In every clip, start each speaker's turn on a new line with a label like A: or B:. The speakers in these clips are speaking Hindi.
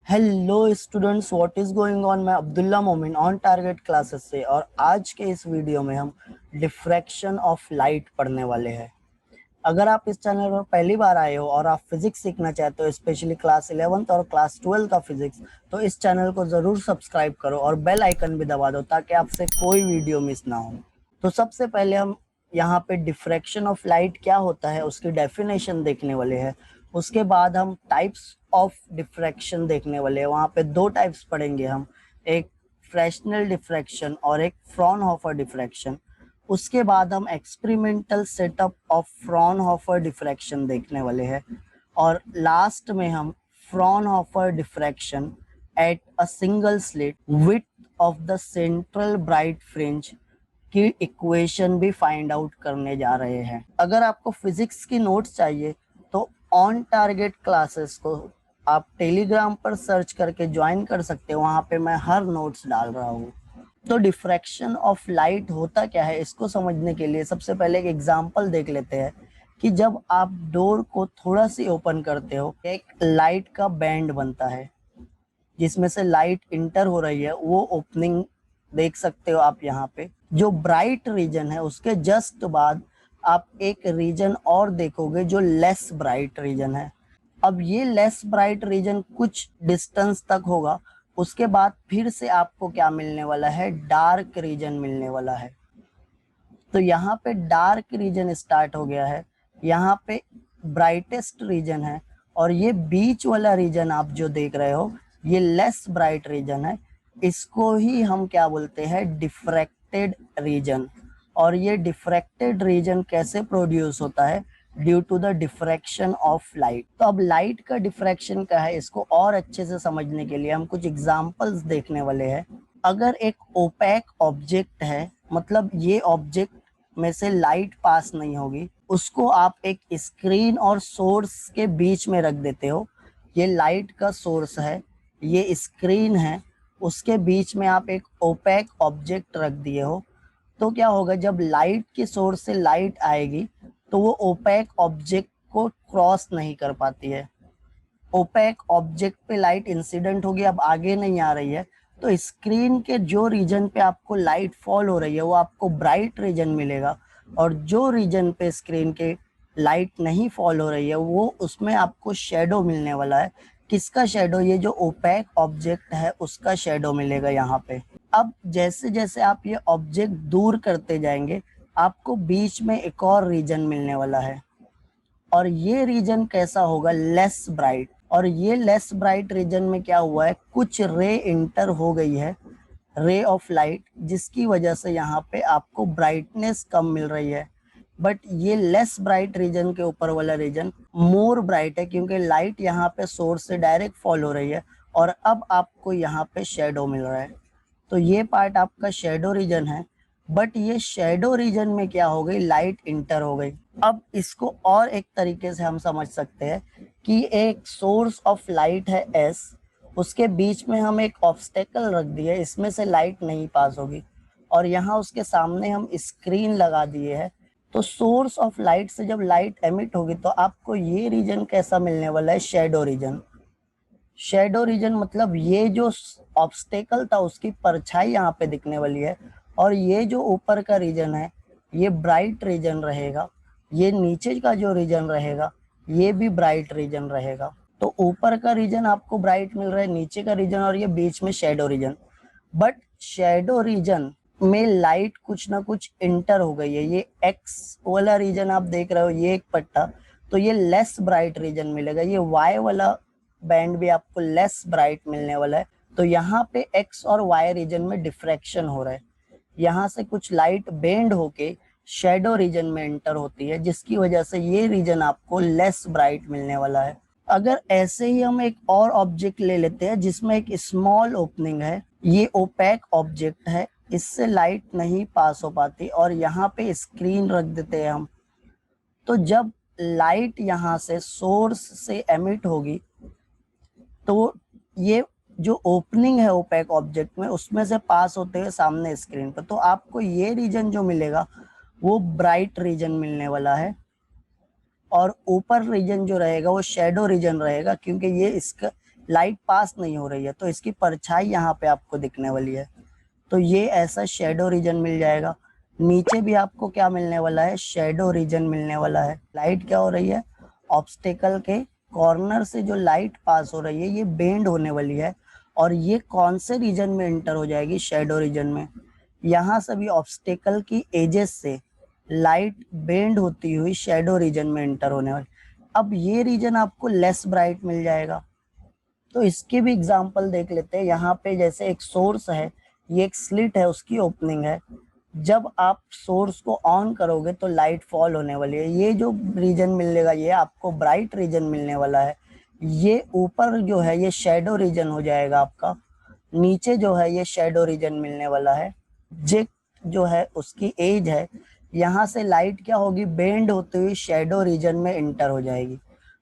A: Hello students, what is going on. मैं अब्दुल्ला मोमिन ऑन टारगेट क्लासेस से, और आज के इस वीडियो में हम डिफ्रैक्शन ऑफ लाइट पढ़ने वाले हैं। अगर आप इस चैनल पर पहली बार आए हो और आप फिजिक्स सीखना चाहते हो, स्पेशली क्लास 11th और क्लास 12 का फिजिक्स, तो इस चैनल को ज़रूर सब्सक्राइब करो और बेल आइकन भी दबा दो ताकि आपसे कोई वीडियो मिस ना हो। तो सबसे पहले हम यहाँ पे डिफ्रैक्शन ऑफ लाइट क्या होता है उसकी डेफिनेशन देखने वाले हैं। उसके बाद हम टाइप्स ऑफ डिफ्रैक्शन देखने वाले हैं। वहाँ पे दो टाइप्स पढ़ेंगे हम, एक फ्रेशनल डिफ्रैक्शन और एक फ्रॉनहोफर डिफ्रैक्शन। उसके बाद हम experimental setup of Fraunhofer diffraction देखने वाले हैं, और लास्ट में हम Fraunhofer diffraction at a single slit width of the central bright fringe की इक्वेशन भी फाइंड आउट करने जा रहे हैं। अगर आपको फिजिक्स की नोट्स चाहिए तो ऑन टारगेट क्लासेस को आप टेलीग्राम पर सर्च करके ज्वाइन कर सकते हो। वहाँ पे मैं हर नोट्स डाल रहा हूँ। तो डिफ्रैक्शन ऑफ लाइट होता क्या है, इसको समझने के लिए सबसे पहले एक एग्जांपल देख लेते हैं कि जब आप डोर को थोड़ा सी ओपन करते हो, एक लाइट का बैंड बनता है जिसमें से लाइट इंटर हो रही है। वो ओपनिंग देख सकते हो आप यहाँ पे। जो ब्राइट रीजन है उसके जस्ट बाद आप एक रीजन और देखोगे जो लेस ब्राइट रीजन है। अब ये लेस ब्राइट रीजन कुछ डिस्टेंस तक होगा, उसके बाद फिर से आपको क्या मिलने वाला है, डार्क रीजन मिलने वाला है। तो यहाँ पे डार्क रीजन स्टार्ट हो गया है, यहाँ पे ब्राइटेस्ट रीजन है, और ये बीच वाला रीजन आप जो देख रहे हो ये लेस ब्राइट रीजन है। इसको ही हम क्या बोलते हैं, डिफ्रैक्टेड रीजन। और ये डिफ्रैक्टेड रीजन कैसे प्रोड्यूस होता है, due to the diffraction of light. तो अब लाइट का डिफ्रैक्शन क्या है, इसको और अच्छे से समझने के लिए हम कुछ एग्जांपल्स देखने वाले हैं। अगर एक ओपैक ऑब्जेक्ट है, मतलब ये ऑब्जेक्ट में से लाइट पास नहीं होगी, उसको आप एक स्क्रीन और सोर्स के बीच में रख देते हो। ये लाइट का सोर्स है, ये स्क्रीन है, उसके बीच में आप एक ओपैक ऑब्जेक्ट रख दिए हो। तो क्या होगा, जब लाइट की सोर्स से लाइट आएगी तो वो ओपैक ऑब्जेक्ट को क्रॉस नहीं कर पाती है। ओपैक ऑब्जेक्ट पे लाइट इंसिडेंट होगी, अब आगे नहीं आ रही है, तो स्क्रीन के जो रीजन पे आपको लाइट फॉल हो रही है वो आपको ब्राइट रीजन मिलेगा, और जो रीजन पे स्क्रीन के लाइट नहीं फॉल हो रही है वो उसमें आपको शेडो मिलने वाला है। किसका शेडो, ये जो ओपैक ऑब्जेक्ट है उसका शेडो मिलेगा यहाँ पे। अब जैसे जैसे आप ये ऑब्जेक्ट दूर करते जाएंगे आपको बीच में एक और रीजन मिलने वाला है, और ये रीजन कैसा होगा, लेस ब्राइट। और ये लेस ब्राइट रीजन में क्या हुआ है, कुछ रे इंटर हो गई है, रे ऑफ लाइट, जिसकी वजह से यहाँ पे आपको ब्राइटनेस कम मिल रही है। बट ये लेस ब्राइट रीजन के ऊपर वाला रीजन मोर ब्राइट है, क्योंकि लाइट यहाँ पे सोर्स से डायरेक्ट फॉल हो रही है, और अब आपको यहाँ पे शेडो मिल रहा है। तो ये पार्ट आपका शेडो रीजन है। बट ये शेडो रीजन में क्या हो गई, लाइट इंटर हो गई। अब इसको और एक तरीके से हम समझ सकते हैं कि एक सोर्स ऑफ लाइट है एस, उसके बीच में हम एक ऑब्स्टेकल रख दिए, इसमें से लाइट नहीं पास होगी, और यहाँ उसके सामने हम स्क्रीन लगा दिए है। तो सोर्स ऑफ लाइट से जब लाइट एमिट होगी तो आपको ये रीजन कैसा मिलने वाला है, शेडो रीजन। शेडो रीजन मतलब ये जो ऑब्स्टेकल था उसकी परछाई यहाँ पे दिखने वाली है, और ये जो ऊपर का रीजन है ये ब्राइट रीजन रहेगा, ये नीचे का जो रीजन रहेगा ये भी ब्राइट रीजन रहेगा। तो ऊपर का रीजन आपको ब्राइट मिल रहा है, नीचे का रीजन, और ये बीच में shadow reason. But shadow reason में लाइट कुछ ना कुछ इंटर हो गई है। ये एक्स वाला रीजन आप देख रहे हो, ये एक पट्टा, तो ये लेस ब्राइट रीजन मिलेगा। ये वाई वाला बैंड भी आपको लेस ब्राइट मिलने वाला है। तो यहाँ पे एक्स और वाई रीजन में डिफ्रैक्शन हो रहा है, यहाँ से कुछ लाइट बेंड होके शेडो रीजन में एंटर होती है, जिसकी वजह से ये रीजन आपको लेस ब्राइट मिलने वाला है। अगर ऐसे ही हम एक और ऑब्जेक्ट ले लेते हैं जिसमें एक स्मॉल ओपनिंग है, ये ओपैक ऑब्जेक्ट है, इससे लाइट नहीं पास हो पाती, और यहाँ पे स्क्रीन रख देते हैं हम। तो जब लाइट यहाँ से सोर्स से एमिट होगी तो ये जो ओपनिंग है ओपैक ऑब्जेक्ट में उसमें से पास होते हुए सामने स्क्रीन पर, तो आपको ये रीजन जो मिलेगा वो ब्राइट रीजन मिलने वाला है, और ऊपर रीजन जो रहेगा वो शेडो रीजन रहेगा, क्योंकि ये इसका लाइट पास नहीं हो रही है, तो इसकी परछाई यहाँ पे आपको दिखने वाली है, तो ये ऐसा शेडो रीजन मिल जाएगा। नीचे भी आपको क्या मिलने वाला है, शेडो रीजन मिलने वाला है। लाइट क्या हो रही है, ऑब्स्टेकल के कॉर्नर से जो लाइट पास हो रही है ये बेंड होने वाली है, और ये कौन से रीजन में एंटर हो जाएगी, शेडो रीजन में। यहाँ सभी ऑब्स्टेकल की एजेस से लाइट बेंड होती हुई शेडो रीजन में एंटर होने वाली। अब ये रीजन आपको लेस ब्राइट मिल जाएगा। तो इसके भी एग्जांपल देख लेते हैं। यहाँ पे जैसे एक सोर्स है, ये एक स्लिट है, उसकी ओपनिंग है। जब आप सोर्स को ऑन करोगे तो लाइट फॉल होने वाली है। ये जो रीजन मिलेगा ये आपको ब्राइट रीजन मिलने वाला है। ये ऊपर जो है ये शेडो रीजन हो जाएगा आपका, नीचे जो है ये शेडो रीजन मिलने वाला है। ऑब्जेक्ट जो है उसकी एज है, यहाँ से लाइट क्या होगी, बेंड होती हुई शेडो रीजन में इंटर हो जाएगी,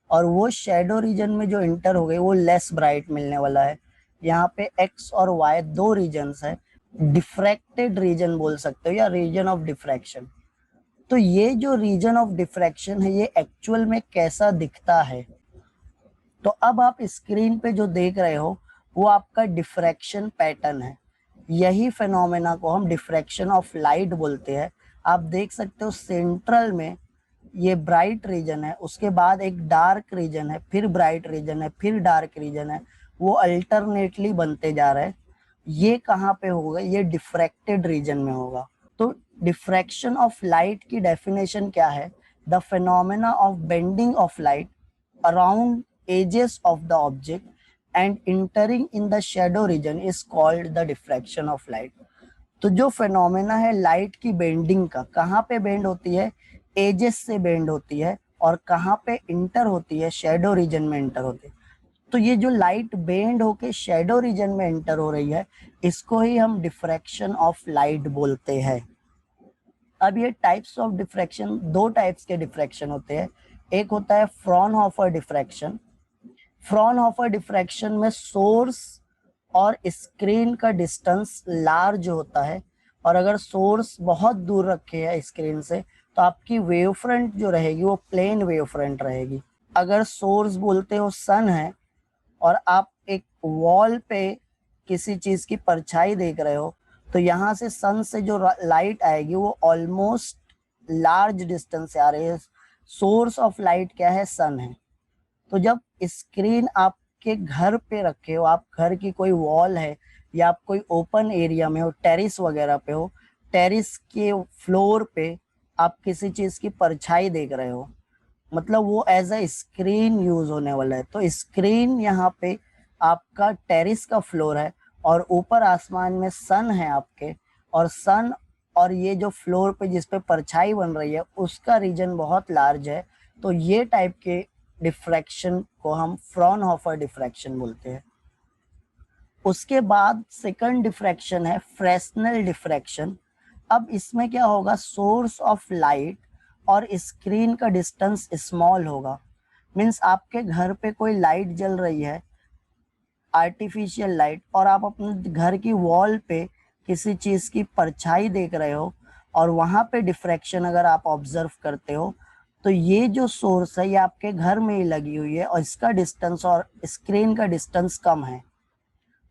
A: और वो शेडो रीजन में जो इंटर हो गई वो लेस ब्राइट मिलने वाला है। यहाँ पे एक्स और वाई दो रीजन्स है, डिफ्रैक्टेड रीजन बोल सकते हो या रीजन ऑफ डिफ्रैक्शन। तो ये जो रीजन ऑफ डिफ्रैक्शन है ये एक्चुअल में कैसा दिखता है, तो अब आप स्क्रीन पे जो देख रहे हो वो आपका डिफ्रैक्शन पैटर्न है। यही फिनोमेना को हम डिफ्रैक्शन ऑफ लाइट बोलते हैं। आप देख सकते हो सेंट्रल में ये ब्राइट रीजन है, उसके बाद एक डार्क रीजन है, फिर ब्राइट रीजन है, फिर डार्क रीजन है, वो अल्टरनेटली बनते जा रहे हैं। ये कहाँ पे होगा, ये डिफ्रैक्टेड रीजन में होगा। तो डिफ्रैक्शन ऑफ लाइट की डेफिनेशन क्या है, the phenomena of bending of light around edges of the object and entering in the shadow region is called the diffraction of light. तो जो फिनोमेना है लाइट की बेंडिंग का, कहाँ पे बेंड होती है, एजेस से बेंड होती है, और कहाँ पे इंटर होती है, शेडो रीजन में इंटर होती है। तो ये जो लाइट बेंड होके शेडो रीजन में एंटर हो रही है, इसको ही हम डिफ्रैक्शन ऑफ लाइट बोलते हैं। अब ये टाइप्स ऑफ डिफ्रैक्शन, दो टाइप्स के डिफ्रैक्शन होते हैं। एक होता है फ्रॉनहोफर डिफ्रैक्शन। फ्रॉनहोफर डिफ्रैक्शन में सोर्स और स्क्रीन का डिस्टेंस लार्ज होता है, और अगर सोर्स बहुत दूर रखे है स्क्रीन से तो आपकी वेव फ्रंट जो रहेगी वो प्लेन वेव फ्रंट रहेगी। अगर सोर्स बोलते हो सन है और आप एक वॉल पे किसी चीज की परछाई देख रहे हो, तो यहाँ से सन से जो लाइट आएगी वो ऑलमोस्ट लार्ज डिस्टेंस से आ रही है। सोर्स ऑफ लाइट क्या है, सन है। तो जब स्क्रीन आपके घर पे रखे हो, आप घर की कोई वॉल है या आप कोई ओपन एरिया में हो, टेरिस वगैरह पे हो, टेरिस के फ्लोर पे आप किसी चीज की परछाई देख रहे हो, मतलब वो एज अ स्क्रीन यूज होने वाला है। तो स्क्रीन यहाँ पे आपका टेरिस का फ्लोर है, और ऊपर आसमान में सन है आपके, और सन और ये जो फ्लोर पे जिस पे परछाई बन रही है उसका रीजन बहुत लार्ज है। तो ये टाइप के डिफ्रैक्शन को हम फ्रॉनहोफर डिफ्रैक्शन बोलते हैं। उसके बाद सेकंड डिफ्रैक्शन है फ्रेस्नेल डिफ्रैक्शन। अब इसमें क्या होगा, सोर्स ऑफ लाइट और स्क्रीन का डिस्टेंस स्मॉल होगा। मीन्स आपके घर पे कोई लाइट जल रही है, आर्टिफिशियल लाइट, और आप अपने घर की वॉल पे किसी चीज की परछाई देख रहे हो, और वहां पे डिफ्रैक्शन अगर आप ऑब्जर्व करते हो, तो ये जो सोर्स है ये आपके घर में ही लगी हुई है और इसका डिस्टेंस और स्क्रीन का डिस्टेंस कम है।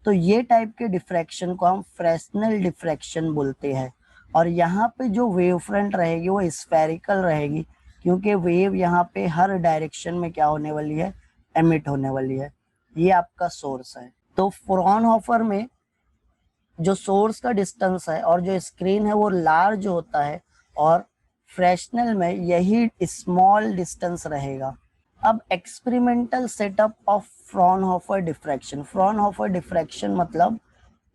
A: तो ये टाइप के डिफ्रैक्शन को हम फ्रेस्नेल डिफ्रैक्शन बोलते हैं। और यहाँ पे जो वेव फ्रंट रहेगी वो स्फेरिकल रहेगी, क्योंकि वेव यहाँ पे हर डायरेक्शन में क्या होने वाली है, एमिट होने वाली है। ये आपका सोर्स है। तो फ्रॉनहोफर में जो सोर्स का डिस्टेंस है और जो स्क्रीन है वो लार्ज होता है, और फ्रेस्नेल में यही स्मॉल डिस्टेंस रहेगा। अब experimental setup of Fraunhofer diffraction. Fraunhofer diffraction मतलब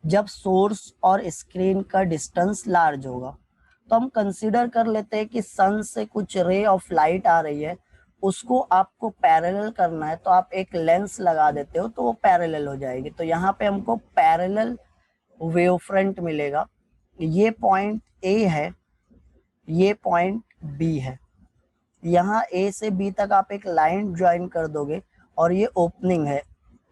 A: जब सोर्स और स्क्रीन का डिस्टेंस लार्ज होगा। तो हम कंसीडर कर लेते हैं कि सन से कुछ रे ऑफ लाइट आ रही है, उसको आपको पैरेलल करना है, तो आप एक लेंस लगा देते हो तो वो पैरेलल हो जाएगी। तो यहाँ पे हमको पैरेलल वेव फ्रंट मिलेगा। ये पॉइंट ए है, ये पॉइंट बी है। यहाँ ए से बी तक आप एक लाइन ज्वाइन कर दोगे, और ये ओपनिंग है,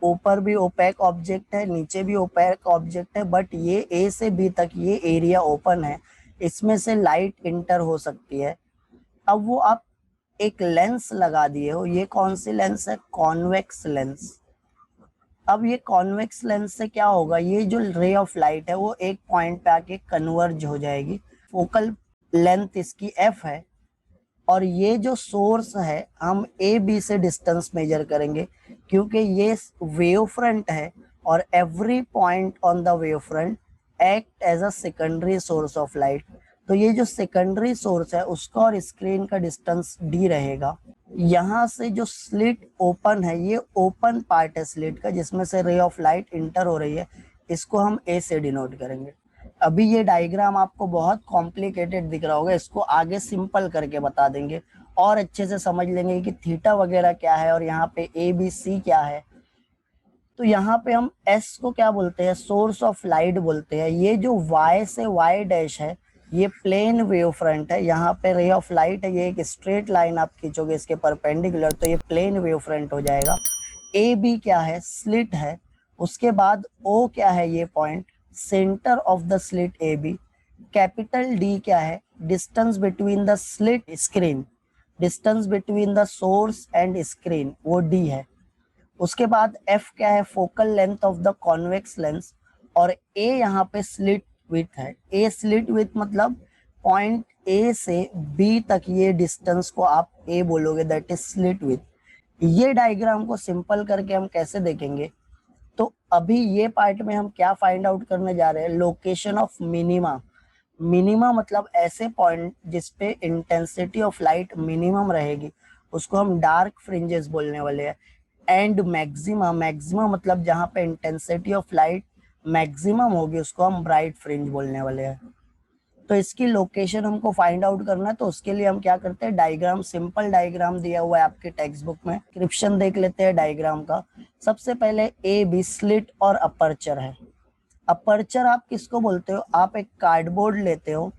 A: ऊपर भी ओपेक ऑब्जेक्ट है, नीचे भी ओपेक ऑब्जेक्ट है, बट ये ए से बी तक ये एरिया ओपन है, इसमें से लाइट इंटर हो सकती है। अब वो आप एक लेंस लगा दिए हो, ये कौन सी लेंस है, कॉन्वेक्स लेंस। अब ये कॉन्वेक्स लेंस से क्या होगा, ये जो रे ऑफ लाइट है वो एक पॉइंट पे आके कन्वर्ज हो जाएगी। फोकल लेंथ इसकी एफ है और ये जो सोर्स है हम ए बी से डिस्टेंस मेजर करेंगे, क्योंकि ये वेव फ्रंट है और every point on the wave front act as a secondary source of light. तो ये जो सेकेंडरी सोर्स है उसका और स्क्रीन का डिस्टेंस डी रहेगा। यहाँ से जो स्लिट ओपन है, ये ओपन पार्ट है स्लिट का जिसमें से रे ऑफ लाइट इंटर हो रही है, इसको हम ए से डिनोट करेंगे। अभी ये डायग्राम आपको बहुत कॉम्प्लिकेटेड दिख रहा होगा, इसको आगे सिंपल करके बता देंगे और अच्छे से समझ लेंगे कि थीटा वगैरह क्या है और यहाँ पे ए बी सी क्या है। तो यहाँ पे हम एस को क्या बोलते हैं, सोर्स ऑफ लाइट बोलते हैं। ये जो वाई से वाई डैश है ये प्लेन वेव फ्रंट है, यहाँ पे रे ऑफ लाइट है, ये एक स्ट्रेट लाइन आप खींचोगे इसके परपेंडिकुलर तो ये प्लेन वेव फ्रंट हो जाएगा। ए बी क्या है, स्लिट है। उसके बाद ओ क्या है, ये point centre of the slit A B. Capital D क्या है, distance between the slit screen, distance between the source and screen, वो डी है। उसके बाद एफ क्या है, focal length of the convex lens. और ए यहाँ पे स्लिट विड्थ है। ए स्लिट विड्थ मतलब पॉइंट ए से बी तक ये डिस्टेंस को आप ए बोलोगे, दैट इज स्लिट विड्थ। ये डायग्राम को सिंपल करके हम कैसे देखेंगे, तो अभी ये पार्ट में हम क्या फाइंड आउट करने जा रहे हैं, लोकेशन ऑफ मिनिमा। मिनिमा मतलब ऐसे पॉइंट जिसपे इंटेंसिटी ऑफ लाइट मिनिमम रहेगी, उसको हम डार्क फ्रिंजेस बोलने वाले हैं। एंड मैक्सिमा, मैक्सिमा मतलब जहाँ पे इंटेंसिटी ऑफ लाइट मैक्सिमम होगी उसको हम ब्राइट फ्रिंज बोलने वाले हैं। तो इसकी लोकेशन हमको फाइंड आउट करना है, तो उसके लिए हम क्या करते हैं, डायग्राम, सिंपल डायग्राम दिया हुआ है आपके टेक्स्ट बुक में, डिस्क्रिप्शन देख लेते हैं डायग्राम का। सबसे पहले ए बी स्लिट और अपर्चर है। अपर्चर आप किसको बोलते हो, आप एक कार्डबोर्ड लेते हो,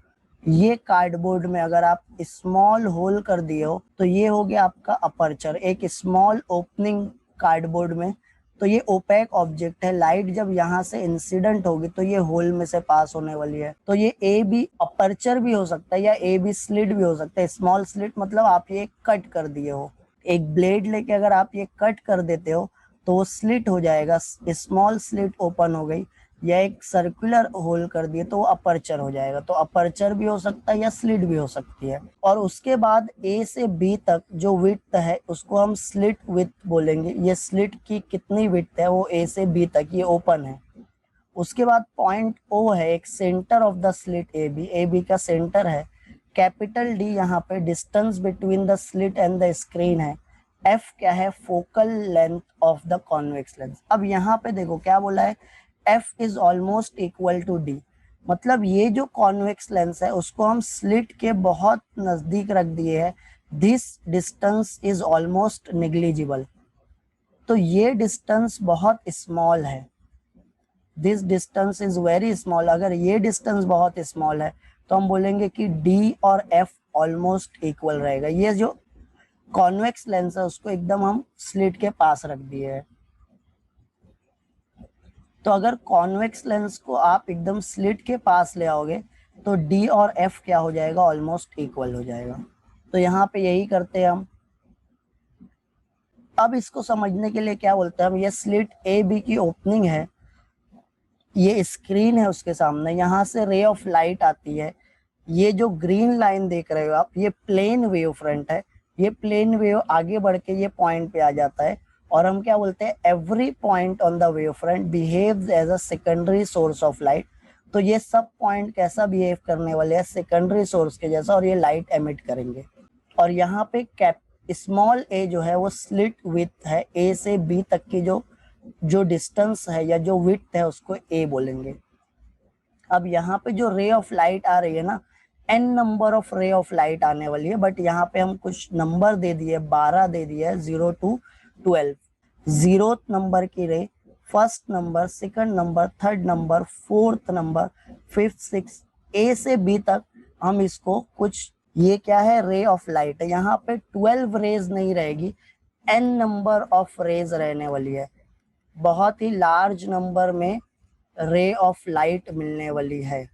A: ये कार्डबोर्ड में अगर आप स्मॉल होल कर दिए हो तो ये हो गया आपका अपर्चर, एक स्मॉल ओपनिंग कार्डबोर्ड में। तो ये ओपेक ऑब्जेक्ट है, लाइट जब यहाँ से इंसिडेंट होगी तो ये होल में से पास होने वाली है। तो ये ए बी अपर्चर भी हो सकता है या ए बी स्लिट भी हो सकता है। स्मॉल स्लिट मतलब आप ये कट कर दिए हो, एक ब्लेड लेके अगर आप ये कट कर देते हो तो वो स्लिट हो जाएगा, स्मॉल स्लिट ओपन हो गई, या एक सर्कुलर होल कर दिए तो वो अपर्चर हो जाएगा। तो अपर्चर भी हो सकता है या स्लिट भी हो सकती है। और उसके बाद ए से बी तक जो विड्थ है उसको हम स्लिट विड्थ बोलेंगे। ये स्लिट की कितनी विड्थ है, वो ए से बी तक ये ओपन है। उसके बाद पॉइंट ओ है, एक centre of the slit A B का सेंटर है। कैपिटल डी यहाँ पे distance between the slit and the screen है। एफ क्या है, focal length of the convex lens. अब यहाँ पे देखो क्या बोला है, F is almost equal to D, मतलब ये जो कॉन्वेक्स लेंस है उसको हम स्लिट के बहुत नजदीक रख दिए है। This distance is almost negligible, तो ये डिस्टेंस बहुत स्मॉल है। This distance is very small, अगर ये डिस्टेंस बहुत स्मॉल है तो हम बोलेंगे कि डी और एफ ऑलमोस्ट इक्वल रहेगा। ये जो कॉन्वेक्स लेंस है उसको एकदम हम स्लिट के पास रख दिए है। तो अगर कॉन्वेक्स लेंस को आप एकदम स्लिट के पास ले आओगे तो डी और एफ क्या हो जाएगा, ऑलमोस्ट इक्वल हो जाएगा। तो यहाँ पे यही करते हैं हम। अब इसको समझने के लिए क्या बोलते हैं हम, ये स्लिट ए बी की ओपनिंग है, ये स्क्रीन है उसके सामने, यहाँ से रे ऑफ लाइट आती है। ये जो ग्रीन लाइन देख रहे हो आप, ये प्लेन वेव फ्रंट है। ये प्लेन वेव आगे बढ़ के ये पॉइंट पे आ जाता है और हम क्या बोलते हैं, every point on the wave front behaves as a secondary source of light. तो ये सब पॉइंट कैसा बिहेव करने वाले हैं, सेकेंडरी सोर्स के जैसा, और ये लाइट एमिट करेंगे। और यहाँ पे कैप स्मॉल ए जो है वो स्लिट विड्थ है, ए से बी तक की जो डिस्टेंस है या जो विड्थ है उसको ए बोलेंगे। अब यहाँ पे जो रे ऑफ लाइट आ रही है ना, n नंबर ऑफ रे ऑफ लाइट आने वाली है, बट यहाँ पे हम कुछ नंबर दे दिए, 12 दे दिए, 0 to 12। 0th नंबर की ray, first number, second number, third number, fourth number, fifth, six, A से बी तक हम इसको कुछ, ये क्या है, रे ऑफ लाइट है। यहाँ पे 12 रेज नहीं रहेगी, n नंबर ऑफ रेज रहने वाली है। बहुत ही लार्ज नंबर में रे ऑफ लाइट मिलने वाली है,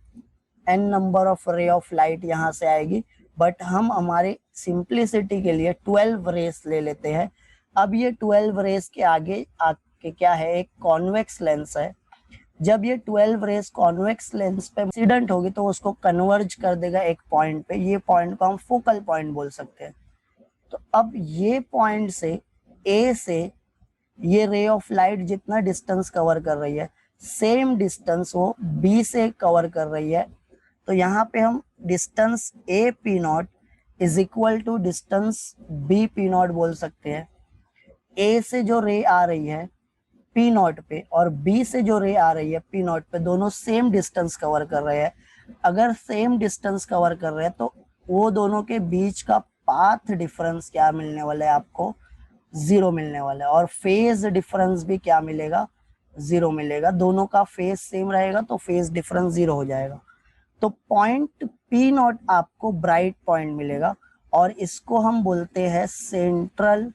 A: n नंबर ऑफ रे ऑफ लाइट यहाँ से आएगी, बट हम हमारे सिंप्लिसिटी के लिए 12 रेस ले लेते हैं। अब ये 12 रेस के आगे कि क्या है, एक कॉन्वेक्स लेंस है। जब ये 12 रेज कॉन्वेक्स लेंस पे इंसिडेंट होगी तो उसको कन्वर्ज कर देगा एक पॉइंट पे। ये पॉइंट को हम फोकल पॉइंट बोल सकते हैं। तो अब ये पॉइंट से ए से ये रे ऑफ लाइट जितना डिस्टेंस कवर कर रही है, सेम डिस्टेंस वो बी से कवर कर रही है। तो यहाँ पे हम distance A P naught is equal to distance B P naught बोल सकते हैं। ए से जो रे आ रही है पी नॉट पे और बी से जो रे आ रही है पी नॉट पे, दोनों सेम डिस्टेंस कवर कर रहे हैं। अगर सेम डिस्टेंस कवर कर रहे हैं तो वो दोनों के बीच का पाथ डिफरेंस क्या मिलने वाला है, आपको 0 मिलने वाला है। और फेज डिफरेंस भी क्या मिलेगा, 0 मिलेगा। दोनों का फेज सेम रहेगा तो फेज डिफरेंस 0 हो जाएगा। तो पॉइंट पी नॉट आपको ब्राइट पॉइंट मिलेगा और इसको हम बोलते हैं सेंट्रल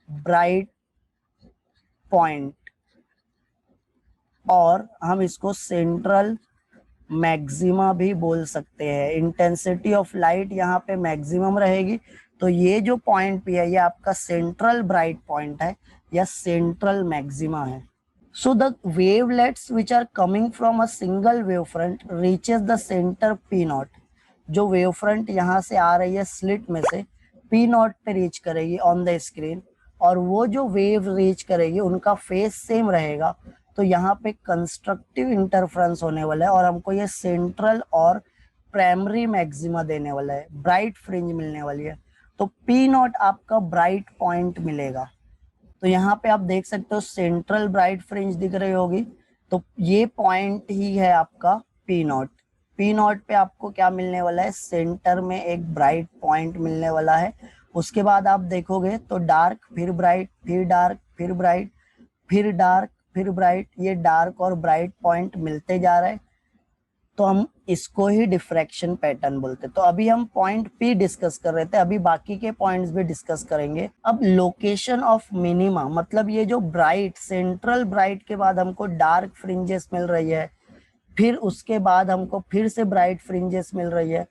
A: ब्राइट पॉइंट, और हम इसको सेंट्रल मैक्सिमा भी बोल सकते हैं। इंटेंसिटी ऑफ लाइट यहाँ पे मैक्सिमम रहेगी, तो ये जो पॉइंट भी है ये आपका सेंट्रल ब्राइट पॉइंट है या सेंट्रल मैक्सिमा है। So the wavelets which are coming from a single wave front reaches the centre P naught. जो वेव फ्रंट यहाँ से आ रही है स्लिट में से पी नॉट पे रीच करेगी ऑन द स्क्रीन, और वो जो वेव रीच करेगी उनका फेस सेम रहेगा। तो यहाँ पे कंस्ट्रक्टिव इंटरफ्रेंस होने वाला है और हमको ये सेंट्रल और प्राइमरी मैक्सिमा देने वाला है, ब्राइट फ्रिंज मिलने वाली है। तो पी नॉट आपका ब्राइट पॉइंट मिलेगा। तो यहाँ पे आप देख सकते हो सेंट्रल ब्राइट फ्रिंज दिख रही होगी, तो ये पॉइंट ही है आपका पी नॉट। पी नॉट पे आपको क्या मिलने वाला है, सेंटर में एक ब्राइट पॉइंट मिलने वाला है। उसके बाद आप देखोगे तो डार्क, फिर ब्राइट, फिर डार्क, फिर ब्राइट, फिर डार्क, फिर ब्राइट, ये डार्क और ब्राइट पॉइंट मिलते जा रहे हैं। तो हम इसको ही डिफ्रैक्शन पैटर्न बोलते हैं। तो अभी हम पॉइंट पी डिस्कस कर रहे थे, अभी बाकी के पॉइंट्स भी डिस्कस करेंगे। अब लोकेशन ऑफ मिनिमा, मतलब ये जो ब्राइट, सेंट्रल ब्राइट के बाद हमको डार्क फ्रिंजेस मिल रही है, फिर उसके बाद हमको फिर से ब्राइट फ्रिंजेस मिल रही है,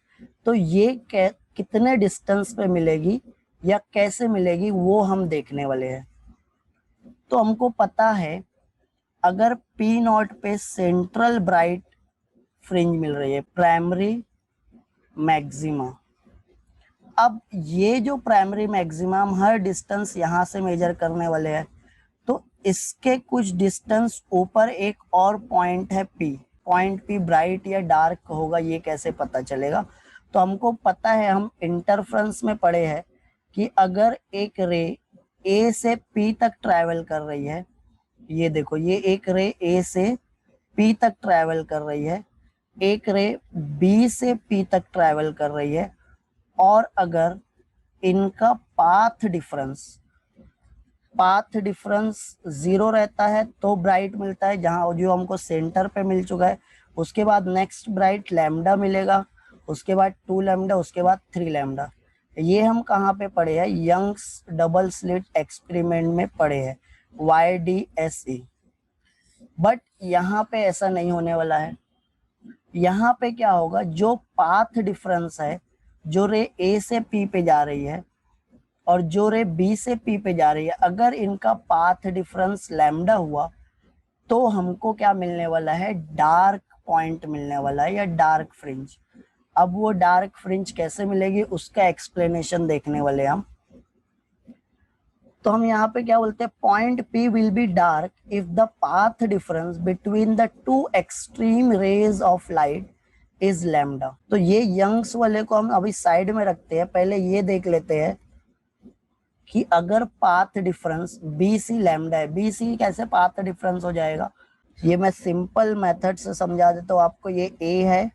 A: तो ये कितने डिस्टेंस पे मिलेगी या कैसे मिलेगी वो हम देखने वाले हैं। तो हमको पता है अगर पी नॉट पे सेंट्रल ब्राइट फ्रिंज मिल रही है, प्राइमरी मैक्सिमा, अब ये जो प्राइमरी मैक्सिमा हम हर डिस्टेंस यहाँ से मेजर करने वाले हैं, तो इसके कुछ डिस्टेंस ऊपर एक और पॉइंट है पी। पॉइंट पी ब्राइट या डार्क होगा, ये कैसे पता चलेगा? तो हमको पता है, हम इंटरफ्रेंस में पढ़े हैं कि अगर एक रे ए से पी तक ट्रैवल कर रही है, ये देखो ये एक रे ए से पी तक ट्रैवल कर रही है, एक रे बी से पी तक ट्रैवल कर रही है, और अगर इनका पाथ डिफरेंस 0 रहता है तो ब्राइट मिलता है, जहां जो हमको सेंटर पे मिल चुका है। उसके बाद नेक्स्ट ब्राइट लैम्डा मिलेगा, उसके बाद 2 लैम्डा, उसके बाद 3 लैम्डा। ये हम कहाँ पे पढ़े हैं, यंग्स डबल स्लिट एक्सपेरिमेंट में पढ़े हैं, YDSE। बट यहाँ पे ऐसा नहीं होने वाला है। यहाँ पे क्या होगा, जो पाथ डिफरेंस है, जो रे ए से पी पे जा रही है और जो रे बी से पी पे जा रही है, अगर इनका पाथ डिफरेंस लैम्डा हुआ तो हमको क्या मिलने वाला है, डार्क पॉइंट मिलने वाला है या डार्क फ्रिंज। अब वो डार्क फ्रिंज कैसे मिलेगी उसका एक्सप्लेनेशन देखने वाले हम। तो हम यहाँ पे क्या बोलते हैं, point P will be dark if the path difference between the two extreme rays of light is lambda. तो ये यंग्स वाले को हम अभी साइड में रखते हैं, पहले ये देख लेते हैं कि अगर पाथ डिफरेंस BC लैम्डा है, BC कैसे पाथ डिफरेंस हो जाएगा, ये मैं सिंपल मेथड से समझा देता हूँ आपको। ये A है,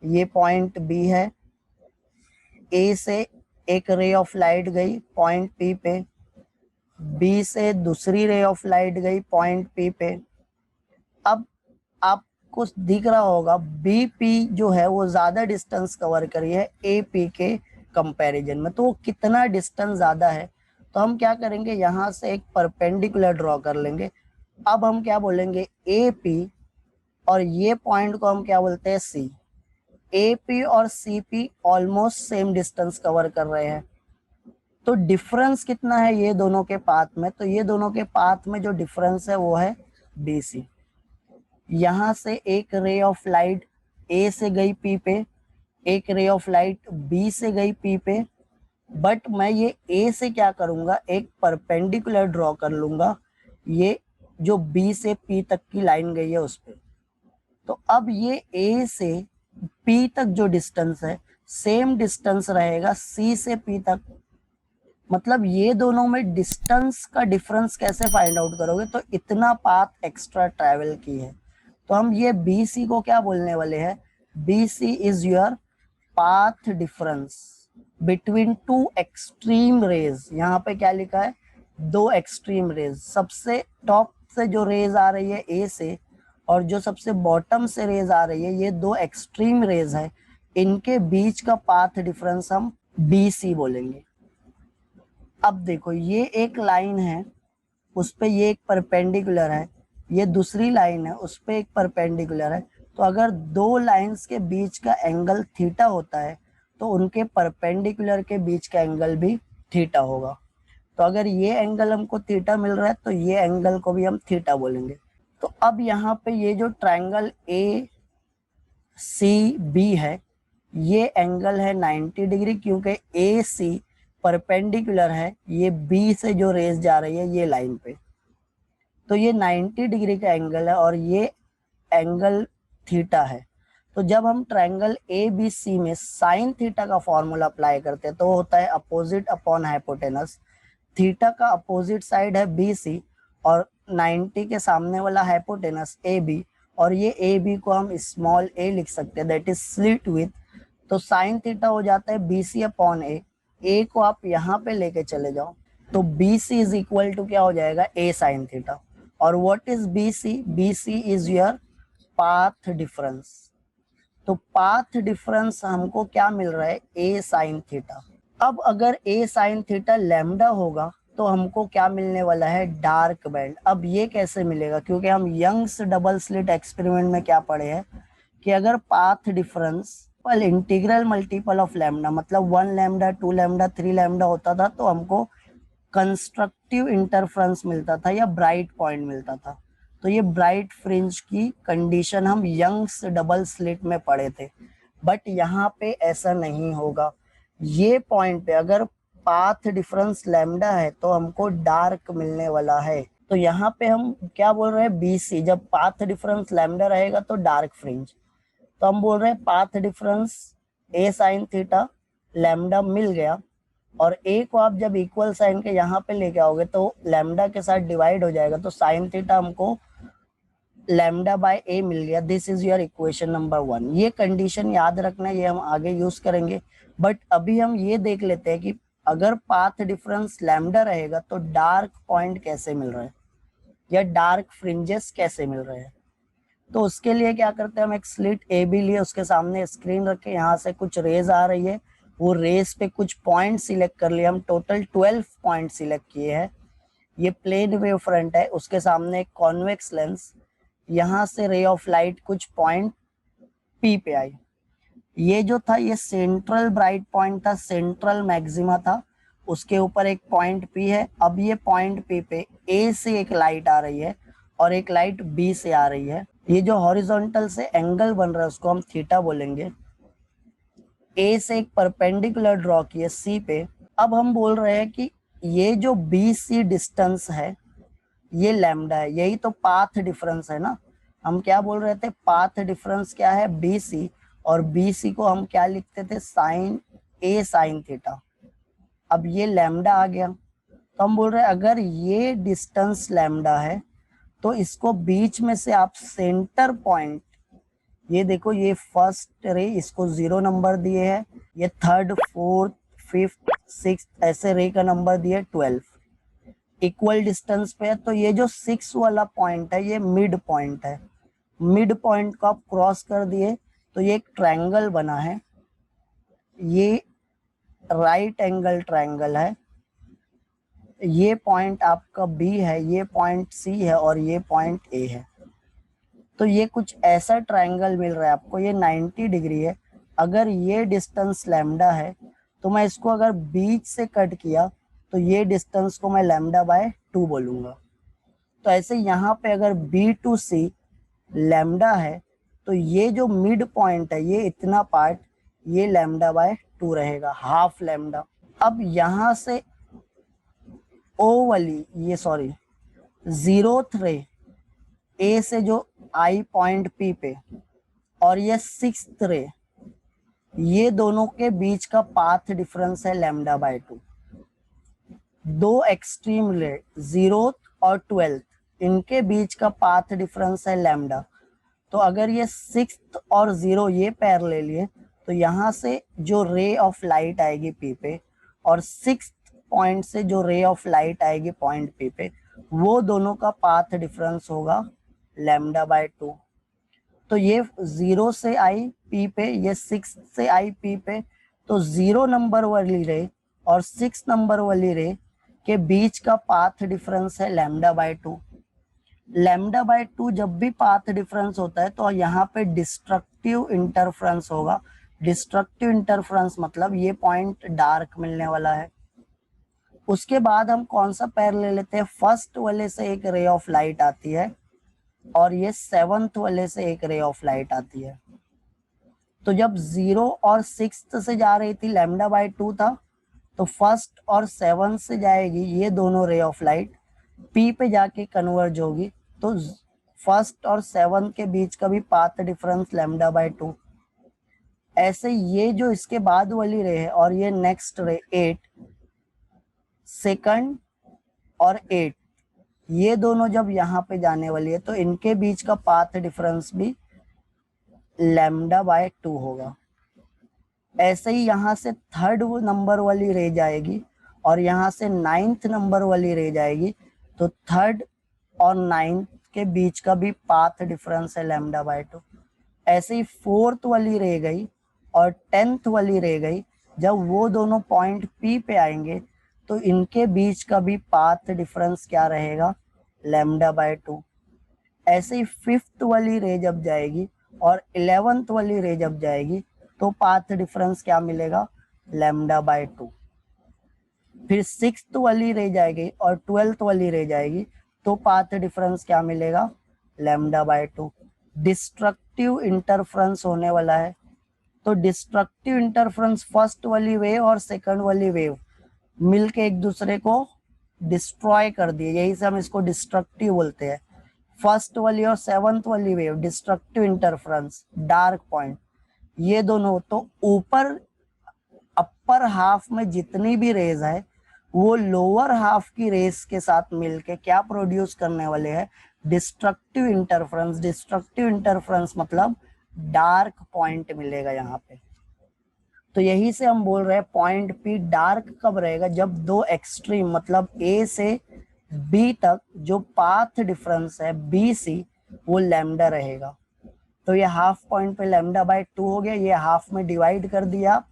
A: ये पॉइंट B है, A से एक रे ऑफ लाइट गई पॉइंट P पे, बी से दूसरी रे ऑफ लाइट गई पॉइंट पी पे। अब आपको दिख रहा होगा BP जो है वो ज्यादा डिस्टेंस कवर करी है AP के कंपैरिजन में, तो वो कितना डिस्टेंस ज्यादा है। तो हम क्या करेंगे, यहाँ से एक परपेंडिकुलर ड्रॉ कर लेंगे। अब हम क्या बोलेंगे, AP और ये पॉइंट को हम क्या बोलते हैं, C। AP और CP almost same distance cover कर रहे हैं, तो डिफरेंस कितना है ये दोनों के पाथ में, तो ये दोनों के पाथ में जो डिफरेंस है वो है BC। यहां से एक रे ऑफ लाइट A से गई P पे, एक रे ऑफ लाइट B से गई P पे, बट मैं ये A से क्या करूंगा, एक परपेंडिकुलर ड्रॉ कर लूंगा, ये जो B से P तक की लाइन गई है उस पे। तो अब ये A से P तक जो डिस्टेंस है सेम डिस्टेंस रहेगा C से P तक। मतलब ये दोनों में डिस्टेंस का डिफरेंस कैसे फाइंड आउट करोगे, तो इतना पाथ एक्स्ट्रा ट्रैवल की है। तो हम ये BC को क्या बोलने वाले हैं, BC is your path difference between two extreme rays. यहाँ पे क्या लिखा है, दो एक्सट्रीम रेज, सबसे टॉप से जो रेज आ रही है A से और जो सबसे बॉटम से रेज आ रही है, ये दो एक्सट्रीम रेज है, इनके बीच का पाथ डिफरेंस हम BC बोलेंगे। अब देखो ये एक लाइन है, उस पे ये एक परपेंडिकुलर है, ये दूसरी लाइन है, उस पे एक परपेंडिकुलर है। तो अगर दो लाइंस के बीच का एंगल थीटा होता है तो उनके परपेंडिकुलर के बीच का एंगल भी थीटा होगा। तो अगर ये एंगल हमको थीटा मिल रहा है तो ये एंगल को भी हम थीटा बोलेंगे। तो अब यहाँ पे ये जो ट्रायंगल ACB है, ये एंगल है 90 डिग्री, क्योंकि AC परपेंडिकुलर है ये B से जो रेज जा रही है ये लाइन पे। तो ये 90 डिग्री का एंगल है और ये एंगल थीटा है। तो जब हम ट्रायंगल ABC में साइन थीटा का फॉर्मूला अप्लाई करते हैं तो वो होता है अपोजिट अपॉन हाइपोटेनस। थीटा का अपोजिट साइड है BC और 90 के सामने वाला हाइपोटेनस AB, और ये AB को हम स्मॉल a लिख सकते हैं, दैट इज स्लिट विथ। तो साइन थीटा हो जाता है BC अपॉन A को आप यहाँ पे लेके चले जाओ तो BC इज इक्वल टू क्या हो जाएगा, A साइन थीटा। और what is BC, BC is your path difference. तो पाथ डिफरेंस हमको क्या मिल रहा है, A साइन थीटा। अब अगर A साइन थीटा लैम्डा होगा तो हमको क्या मिलने वाला है, डार्क बैंड। अब ये कैसे मिलेगा, क्योंकि हम यंग्स डबल स्लिट एक्सपेरिमेंट में क्या पढ़े हैं कि अगर path difference integral multiple of lambda, मतलब 1 लैम्डा 2 लैम्डा 3 लैम्डा होता था तो हमको कंस्ट्रक्टिव इंटरफ्रेंस मिलता था या ब्राइट पॉइंट मिलता था। तो ये ब्राइट फ्रिंज की कंडीशन हम यंग्स डबल स्लिट में पढ़े थे, बट यहाँ पे ऐसा नहीं होगा। ये पॉइंट पे अगर पाथ डिफरेंस लैम्डा है तो हमको डार्क मिलने वाला है। तो यहाँ पे हम क्या बोल रहे हैं, BC जब पाथ डिफरेंस लैम्डा रहेगा तो डार्क फ्रिंज। तो हम बोल रहे हैं path difference A sine theta lambda मिल गया, और A को आप जब इक्वल साइन के यहाँ पे लेके आओगे तो लैम्डा के साथ डिवाइड हो जाएगा, तो साइन थीटा हमको लैम्डा बाय A मिल गया। This is your equation number 1। ये कंडीशन याद रखना, ये हम आगे यूज करेंगे, बट अभी हम ये देख लेते हैं कि अगर पाथ डिफरेंस लैम्डा रहेगा तो डार्क पॉइंट कैसे मिल रहा है या डार्क फ्रिंजेस कैसे मिल रहे हैं। तो उसके लिए क्या करते हैं, हम एक स्लिट AB लिए, उसके सामने स्क्रीन रखे, यहाँ से कुछ रेज आ रही है, वो रेज पे कुछ पॉइंट सिलेक्ट कर लिए। हम टोटल 12 पॉइंट सिलेक्ट किए हैं। ये प्लेन वेव फ्रंट है, उसके सामने एक कॉन्वेक्स लेंस, यहाँ से रे ऑफ लाइट कुछ पॉइंट P पे आई। ये जो था ये सेंट्रल ब्राइट पॉइंट था, सेंट्रल मैक्सिमा था, उसके ऊपर एक पॉइंट P है। अब ये पॉइंट P पे A से एक लाइट आ रही है और एक लाइट B से आ रही है। ये जो हॉरिजॉन्टल से एंगल बन रहा है उसको हम थीटा बोलेंगे। A से एक परपेंडिकुलर ड्रॉ किए C पे। अब हम बोल रहे हैं कि ये जो BC डिस्टेंस है ये लैम्डा है, यही तो पाथ डिफरेंस है ना। हम क्या बोल रहे थे, पाथ डिफरेंस क्या है, BC, और BC को हम क्या लिखते थे, साइन A साइन थीटा। अब ये लैम्डा आ गया, तो हम बोल रहे हैं अगर ये डिस्टेंस लैम्डा है तो इसको बीच में से आप सेंटर पॉइंट, ये देखो ये फर्स्ट रे, इसको 0 नंबर दिए है, ये थर्ड फोर्थ फिफ्थ सिक्स ऐसे रे का नंबर दिए 12, इक्वल डिस्टेंस पे है। तो ये जो 6 वाला पॉइंट है ये मिड पॉइंट है। मिड पॉइंट को आप क्रॉस कर दिए तो ये एक ट्रायंगल बना है, ये राइट एंगल ट्रायंगल है। ये पॉइंट आपका B है, ये पॉइंट C है और ये पॉइंट A है। तो ये कुछ ऐसा ट्रायंगल मिल रहा है आपको, ये 90 डिग्री है। अगर ये डिस्टेंस लैम्डा है तो मैं इसको अगर बीच से कट किया तो ये डिस्टेंस को मैं लैम्डा बाय 2 बोलूँगा। तो ऐसे यहाँ पे अगर बी टू सी लैम्डा है तो ये जो मिड पॉइंट है, ये इतना पार्ट, ये लैम्डा बाय 2 रहेगा, हाफ लैम्डा। अब यहाँ से ओ वाली, ये सॉरी, जीरोथ रे ए से जो आई पॉइंट पी पे और ये सिक्स्थ रे, ये दोनों के बीच का पाथ डिफरेंस है लैम्डा बाय 2। दो एक्सट्रीम रे, जीरोथ और 12th, इनके बीच का पाथ डिफरेंस है लैम्डा। तो अगर ये सिक्स्थ और 0 ये पैर ले लिए तो यहाँ से जो रे ऑफ लाइट आएगी पी पे और सिक्स्थ पॉइंट से जो रे ऑफ लाइट आएगी पॉइंट पी पे, वो दोनों का पाथ डिफरेंस होगा लैम्डा बाय 2। तो ये 0 से आई पी पे, ये 6 से आई पी पे, तो 0 नंबर वाली रे और 6 नंबर वाली रे के बीच का पाथ डिफरेंस है लैम्डा बाय 2। लैम्डा बाय 2 जब भी पाथ डिफरेंस होता है तो यहाँ पे डिस्ट्रक्टिव इंटरफ्रेंस होगा। डिस्ट्रक्टिव इंटरफ्रेंस मतलब ये पॉइंट डार्क मिलने वाला है। उसके बाद हम कौन सा पैर ले लेते हैं, फर्स्ट वाले से एक रे ऑफ लाइट आती है और ये सेवंथ वाले से एक रे ऑफ लाइट आती है। तो जब 0 और 6 से जा रही थी लैम्डा बाय 2 था, तो फर्स्ट और 7 से जाएगी ये दोनों रे ऑफ लाइट, पी पे जाके कन्वर्ज होगी, तो फर्स्ट और 7 के बीच का भी पाथ डिफरेंस लैम्डा बाय 2। ऐसे ये जो इसके बाद वाली रे है और ये नेक्स्ट रे 8, सेकंड और 8, ये दोनों जब यहाँ पे जाने वाली है तो इनके बीच का पाथ डिफरेंस भी लैम्डा बाय 2 होगा। ऐसे ही यहाँ से थर्ड नंबर वाली रे जाएगी और यहाँ से 9th नंबर वाली रे जाएगी, तो थर्ड और 9th के बीच का भी पाथ डिफरेंस है लैम्डा बाय 2। ऐसे ही 4th वाली रे गई और 10th वाली रे गई, जब वो दोनों पॉइंट पी पे आएंगे तो इनके बीच का भी पाथ डिफरेंस क्या रहेगा, लैम्डा बाय 2। ऐसे ही 5th वाली रे जब जाएगी और 11th वाली रे जब जाएगी तो पाथ डिफरेंस क्या मिलेगा, लैम्डा बाय 2। फिर 6th वाली रे जाएगी और 12th वाली रे जाएगी तो पाथ डिफरेंस क्या मिलेगा, लैम्डा बाय 2। डिस्ट्रक्टिव इंटरफ्रेंस होने वाला है, तो डिस्ट्रक्टिव इंटरफ्रेंस फर्स्ट वाली वेव और सेकंड वाली वेव मिलके एक दूसरे को डिस्ट्रॉय कर दिए, यही से हम इसको डिस्ट्रक्टिव बोलते हैं। फर्स्ट वाली और 7th वाली wave destructive interference, dark point, ये दोनों, तो ऊपर अपर हाफ में जितनी भी रेज है वो लोअर हाफ की रेस के साथ मिलके क्या प्रोड्यूस करने वाले हैं, डिस्ट्रक्टिव इंटरफ्रेंस। डिस्ट्रक्टिव इंटरफ्रेंस मतलब डार्क पॉइंट मिलेगा यहाँ पे। तो यही से हम बोल रहे हैं पॉइंट पी डार्क कब रहेगा, जब दो एक्सट्रीम मतलब ए से बी तक जो पाथ डिफरेंस है बी सी, वो लैम्डा रहेगा। तो ये हाफ पॉइंट पे लैम्डा बाय 2 हो गया, ये हाफ में डिवाइड कर दिया,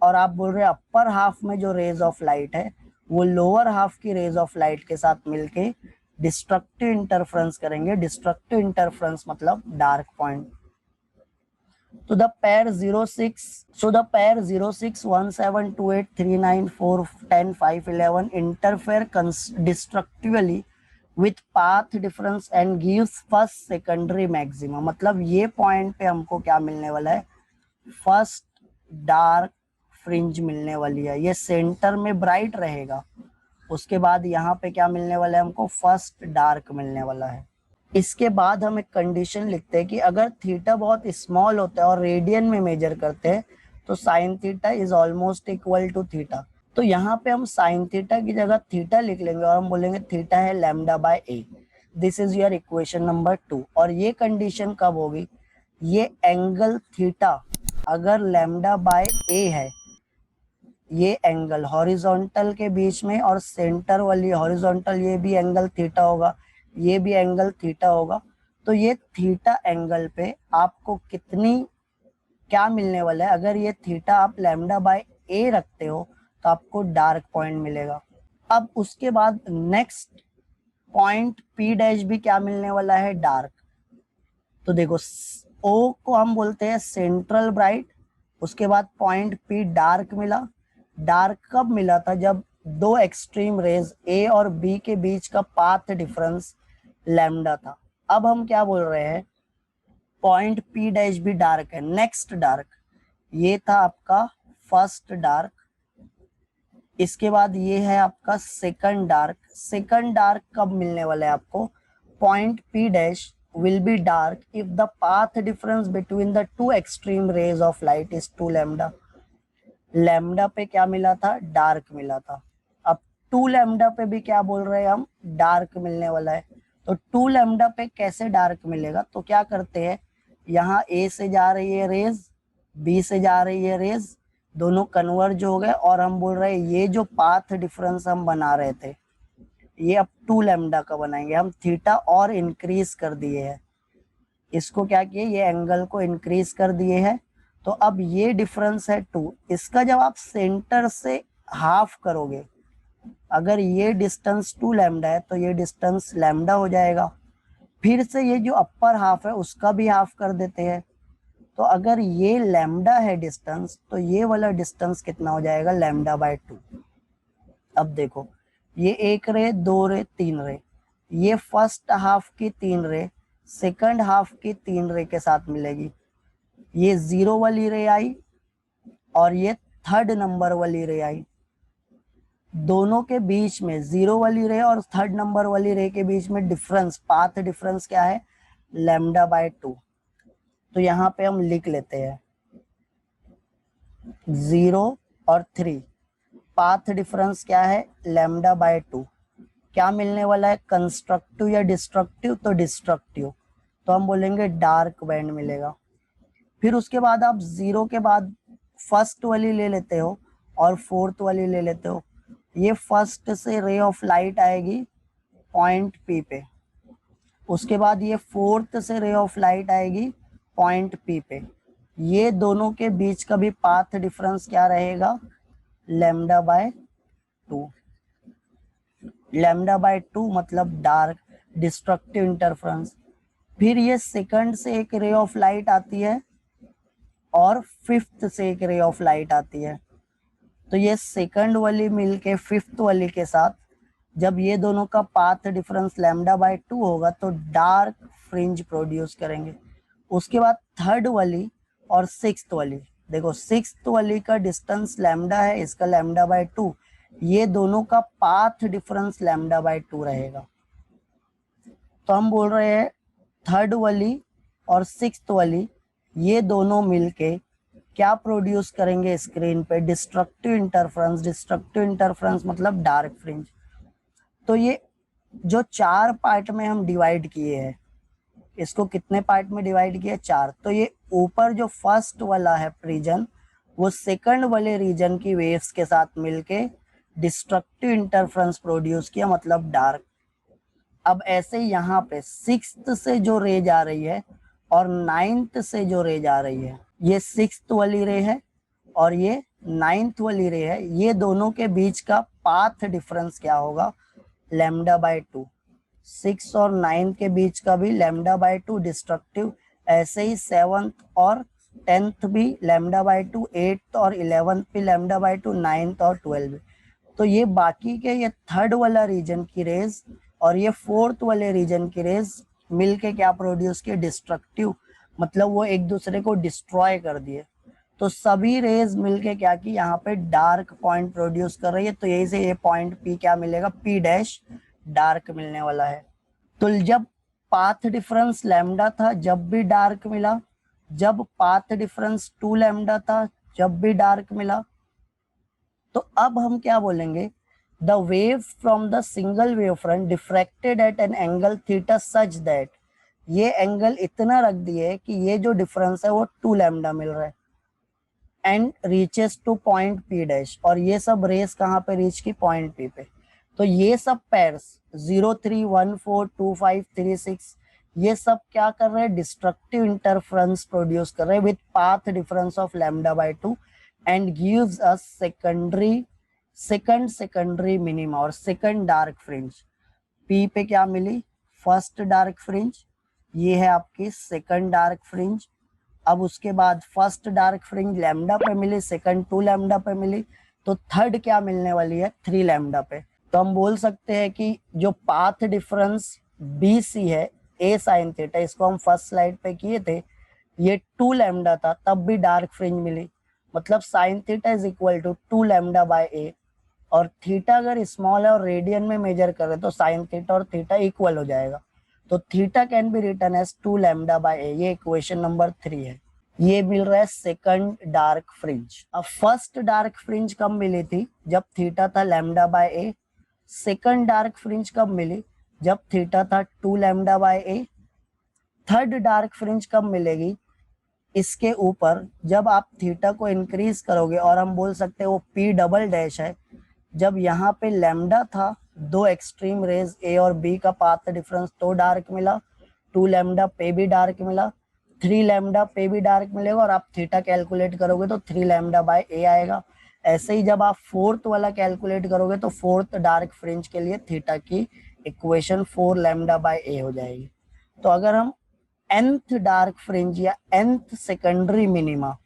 A: और आप बोल रहे हैं अपर हाफ में जो रेज ऑफ लाइट है वो लोअर हाफ की रेज ऑफ लाइट के साथ मिलके डिस्ट्रक्टिव इंटरफ्रेंस करेंगे। डिस्ट्रक्टिव इंटरफ्रेंस मतलब डार्क पॉइंट। तो the pair 06172839410511 interfere destructively with path difference and gives first secondary maximum। मतलब ये पॉइंट पे हमको क्या मिलने वाला है, फर्स्ट डार्क फ्रिंज मिलने वाली है, ये सेंटर में ब्राइट रहेगा। उसके बाद यहाँ पे क्या मिलने वाला है हमको, फर्स्ट डार्क मिलने वाला है। इसके बाद हम एक कंडीशन लिखते हैं कि अगर थीटा बहुत स्मॉल होता है और रेडियन में मेजर करते हैं तो sine theta is almost equal to theta. तो यहाँ पे हम साइन थीटा की जगह थीटा लिख लेंगे और हम बोलेंगे थीटा है lambda by A. This is your equation number 2। और ये कंडीशन कब होगी, ये एंगल थीटा अगर लैम्डा बाय ए है, ये एंगल हॉरिजॉन्टल के बीच में और सेंटर वाली हॉरिजॉन्टल, ये भी एंगल थीटा होगा, ये भी एंगल थीटा होगा। तो ये थीटा एंगल पे आपको कितनी क्या मिलने वाला है, अगर ये थीटा आप लैम्डा बाय ए रखते हो तो आपको डार्क पॉइंट मिलेगा। अब उसके बाद नेक्स्ट पॉइंट पी डैश भी क्या मिलने वाला है, डार्क। तो देखो ओ को हम बोलते हैं सेंट्रल ब्राइट, उसके बाद पॉइंट पी डार्क मिला, डार्क कब मिला था? जब दो एक्सट्रीम रेज ए और बी के बीच का पाथ डिफरेंस लैम्डा था। अब हम क्या बोल रहे हैं, पॉइंट पी डैश भी डार्क है। नेक्स्ट डार्क, ये था आपका फर्स्ट डार्क, इसके बाद ये है आपका सेकंड डार्क। सेकंड डार्क कब मिलने वाला है आपको? Point P dash will be dark if the path difference between the two extreme rays of light is 2 lambda। Lambda पे क्या मिला था? डार्क मिला था। अब 2 लैम्डा पे भी क्या बोल रहे हैं हम? डार्क मिलने वाला है। तो 2 लैम्डा पे कैसे डार्क मिलेगा? तो क्या करते हैं, यहाँ ए से जा रही है रेज, बी से जा रही है रेज, दोनों कन्वर्ज हो गए और हम बोल रहे हैं ये जो पाथ डिफरेंस हम बना रहे थे ये अब 2 लैम्डा का बनाएंगे। हम थीटा और इंक्रीज कर दिए हैं, इसको क्या किए, ये एंगल को इंक्रीज कर दिए हैं। तो अब ये डिफरेंस है 2, इसका जब आप सेंटर से हाफ करोगे, अगर ये डिस्टेंस 2 लैम्डा है तो ये डिस्टेंस लैम्डा हो जाएगा। फिर से ये जो अपर हाफ है उसका भी हाफ कर देते हैं। तो अगर ये लैम्डा है डिस्टेंस तो ये वाला डिस्टेंस कितना हो जाएगा? Lambda by 2। अब देखो, ये एक रे, दो रे, तीन रे, ये फर्स्ट हाफ की 3 रे सेकंड हाफ की 3 रे के साथ मिलेगी। ये 0 वाली रे आई और ये थर्ड नंबर वाली रे आई। दोनों के बीच में 0 वाली रे और थर्ड नंबर वाली रे के बीच में डिफरेंस, पाथ डिफरेंस क्या है? Lambda by 2। तो यहाँ पे हम लिख लेते हैं 0 और 3, पाथ डिफरेंस क्या है? Lambda by 2। क्या मिलने वाला है? कंस्ट्रक्टिव या डिस्ट्रक्टिव? तो डिस्ट्रक्टिव, तो हम बोलेंगे डार्क बैंड मिलेगा। फिर उसके बाद आप 0 के बाद फर्स्ट वाली ले लेते हो और फोर्थ वाली ले लेते हो। ये फर्स्ट से रे ऑफ लाइट आएगी पॉइंट पी पे, उसके बाद ये फोर्थ से रे ऑफ लाइट आएगी पॉइंट पी पे। ये दोनों के बीच का भी पाथ डिफरेंस क्या रहेगा? Lambda by 2। लैम्डा बाय 2 मतलब डार्क, डिस्ट्रक्टिव इंटरफ्रेंस। फिर ये सेकंड से एक रे ऑफ लाइट आती है और फिफ्थ से एक रे ऑफ लाइट आती है। तो ये सेकंड वाली मिलके फिफ्थ वाली के साथ जब ये दोनों का पाथ डिफरेंस लैम्डा बाय 2 होगा तो डार्क फ्रिंज प्रोड्यूस करेंगे। उसके बाद थर्ड वाली और सिक्स्थ वाली, देखो सिक्स्थ वाली का डिस्टेंस लैम्डा है, इसका लैम्डा बाय 2, ये दोनों का पाथ डिफरेंस लैम्डा बाय 2 रहेगा। तो हम बोल रहे हैं थर्ड वाली और सिक्स्थ वाली ये दोनों मिलके क्या प्रोड्यूस करेंगे स्क्रीन पे? Destructive interference. डिस्ट्रक्टिव इंटरफ्रेंस मतलब डार्क फ्रिंज। तो ये जो 4 पार्ट में हम डिवाइड किए हैं, इसको कितने पार्ट में डिवाइड किया? 4। तो ये ऊपर जो फर्स्ट वाला है रीजन, वो सेकंड वाले रीजन की वेव्स के साथ मिलके डिस्ट्रक्टिव इंटरफ्रेंस प्रोड्यूस किया, मतलब डार्क। अब ऐसे यहाँ पे सिक्स्थ से जो रे जा रही है और नाइन्थ से जो रे जा रही है, ये सिक्स्थ वाली रे है और ये नाइन्थ वाली रे है, ये दोनों के बीच का पाथ डिफरेंस क्या होगा? Lambda by 2। 6 और 9 के बीच का भी लैम्डा बाय 2 डिस्ट्रक्टिव। ऐसे ही 7th और 10th भी लैम्डा बाय 2, 8th और 11th भी लैम्डा बाय 2, 9th और 12th। तो ये बाकी के ये थर्ड वाला रीजन की रेज और ये फोर्थ वाले रीजन की रेज मिलके क्या प्रोड्यूस किए? डिस्ट्रक्टिव, मतलब वो एक दूसरे को डिस्ट्रॉय कर दिए। तो सभी रेज मिलके क्या की? यहाँ पे डार्क पॉइंट प्रोड्यूस कर रही है। तो यही से ये पॉइंट पी क्या मिलेगा? पी डैश डार्क मिलने वाला है। तो जब पाथ डिफरेंस लैम्डा था जब भी डार्क मिला, जब पाथ डिफरेंस 2 लैम्डा था जब भी डार्क मिला। तो अब हम क्या बोलेंगे? The wave from the single wave front diffracted at an angle theta such that, ये एंगल इतना रख दिए कि ये जो डिफरेंस है वो 2 लैम्डा मिल रहा है, and reaches two point P dash. और ये सब रेस कहाँ पे रीच की? पॉइंट पी पे। तो ये सब पैर्स 0, 3, 1, 4, 2, 5, 3, 6 ये सब क्या कर रहे हैं? डिस्ट्रक्टिव इंटरफ्रेंस प्रोड्यूस कर रहे हैं with path difference of lambda by 2 and gives us secondary minima और सेकंड डार्क फ्रिंज। पी पे क्या मिली? फर्स्ट डार्क फ्रिंज, ये है आपकी सेकंड डार्क फ्रिंज। अब उसके बाद फर्स्ट डार्क फ्रिंज लैम्डा पे मिली, सेकंड 2 लैम्डा पे मिली, तो थर्ड क्या मिलने वाली है, 3 लैम्डा पे। तो हम बोल सकते हैं कि जो पाथ डिफरेंस बी सी है ए साइन थीटा, इसको हम फर्स्ट स्लाइड पे किए थे, ये 2 लैम्डा था, तब भी डार्क फ्रिंज मिली। मतलब sine theta is equal to 2 lambda by A, और थीटा अगर स्मॉल है और रेडियन में मेजर करें तो साइन थीटा और थीटा इक्वल हो जाएगा। तो theta can be written as 2 lambda by A, ये इक्वेशन नंबर 3 है। ये मिल रहा है सेकंड डार्क फ्रिंज। अब फर्स्ट डार्क फ्रिंज कब मिली थी, जब थीटा था lambda by A. Second dark fringe कब मिली, जब थीटा था 2 lambda by A. Third dark fringe कब मिलेगी, इसके ऊपर जब आप थीटा को इंक्रीज करोगे, और हम बोल सकते हैं वो पी डबल डैश है। जब यहाँ पे लैम्डा था, दो एक्सट्रीम रेज ए और बी का पाथ डिफरेंस तो डार्क मिला, 2 लैम्डा पे भी डार्क मिला, 3 लैम्डा पे भी डार्क मिलेगा, और आप थीटा कैलकुलेट करोगे तो 3 लैम्डा बाय ए आएगा। ऐसे ही जब आप फोर्थ वाला कैलकुलेट करोगे तो फोर्थ डार्क फ्रिंज के लिए थीटा की इक्वेशन 4 लैम्डा बाय ए हो जाएगी। तो अगर हम nth डार्क फ्रिंज या nth सेकेंडरी मिनिमा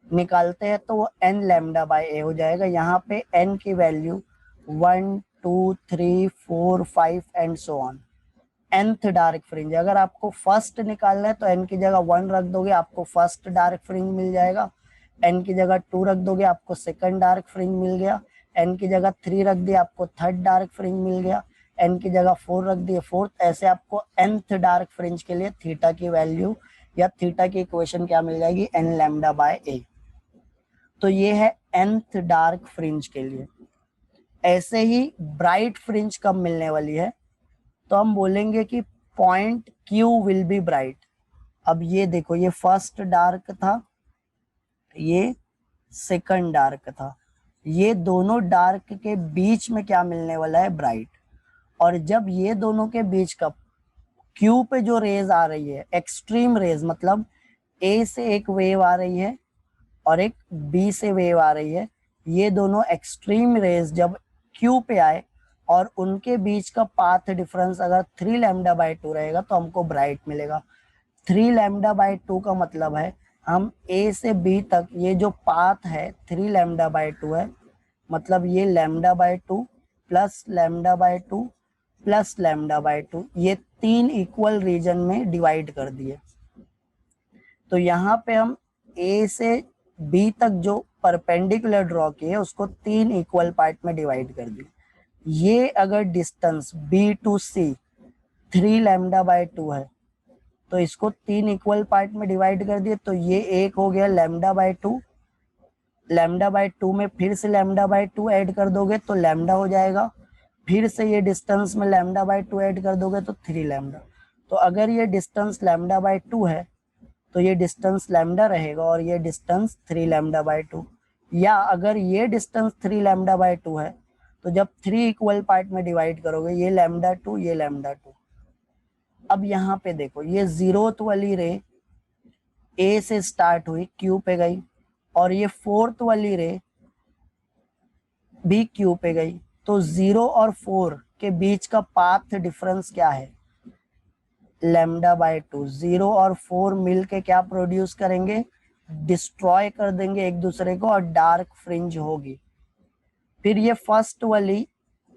A: निकालते हैं तो वो n लैम्डा बाय ए हो जाएगा। यहाँ पे n की value 1 2 3 4 5 and so on. nth dark fringe, अगर आपको फर्स्ट निकालना है तो n की जगह 1 रख दोगे, आपको फर्स्ट डार्क फ्रिंज मिल जाएगा। n की जगह 2 रख दोगे, आपको सेकंड डार्क फ्रिंज मिल गया। n की जगह 3 रख दिया, आपको थर्ड डार्क फ्रिंज मिल गया। n की जगह 4 रख दिए, फोर्थ। ऐसे आपको nth डार्क फ्रिंज के लिए थीटा की वैल्यू या थीटा की इक्वेशन क्या मिल जाएगी, n लैम्डा बाय ए। तो ये है nth डार्क फ्रिंज के लिए। ऐसे ही ब्राइट फ्रिंज कब मिलने वाली है, तो हम बोलेंगे कि point Q will be bright. अब ये देखो, ये फर्स्ट डार्क था, ये सेकंड डार्क था, ये दोनों डार्क के बीच में क्या मिलने वाला है, ब्राइट। और जब ये दोनों के बीच का Q पे जो रेज आ रही है, एक्सट्रीम रेज, मतलब A से एक वेव आ रही है और एक B से वेव आ रही है, ये दोनों एक्सट्रीम रेज जब Q पे आए और उनके बीच का पाथ डिफरेंस अगर 3 लैम्डा बाय 2 रहेगा तो हमको ब्राइट मिलेगा। 3 लैम्डा बाय 2 का मतलब है हम A से B तक ये जो पाथ है 3 लैम्डा बाय 2 है, मतलब ये lambda by 2 plus lambda by 2 plus lambda by 2, ये 3 इक्वल रीजन में डिवाइड कर दिए। तो यहाँ पे हम A से B तक जो परपेंडिकुलर ड्रॉ किए उसको 3 इक्वल पार्ट में डिवाइड कर दिए। ये अगर distance B to C 3 lambda by 2 है तो इसको 3 इक्वल पार्ट में डिवाइड कर दिए, तो ये एक हो गया लैम्डा बाय 2। लैम्डा बाय 2 में फिर से लैम्डा बाय 2 ऐड कर दोगे तो लैम्डा हो जाएगा, फिर से ये डिस्टेंस में लैम्डा बाय 2 ऐड कर दोगे तो 3 लैम्डा। तो अगर ये डिस्टेंस लैम्डा बाय 2 है तो ये डिस्टेंस लैम्डा रहेगा और ये डिस्टेंस 3 लैम्डा बाय 2। या अगर ये डिस्टेंस 3 लैम्डा बाय 2 है तो जब 3 इक्वल पार्ट में डिवाइड करोगे, ये लैम्डा 2 ये लैम्डा 2। अब यहाँ पे देखो, ये जीरोथ वाली रे ए से स्टार्ट हुई, क्यू पे गई, और ये फोर्थ वाली रे भी क्यू पे गई। तो 0 और 4 के बीच का पाथ डिफरेंस क्या है, लैम्डा बाय 2। 0 और 4 मिल के क्या प्रोड्यूस करेंगे, डिस्ट्रॉय कर देंगे एक दूसरे को और डार्क फ्रिंज होगी। फिर ये फर्स्ट वाली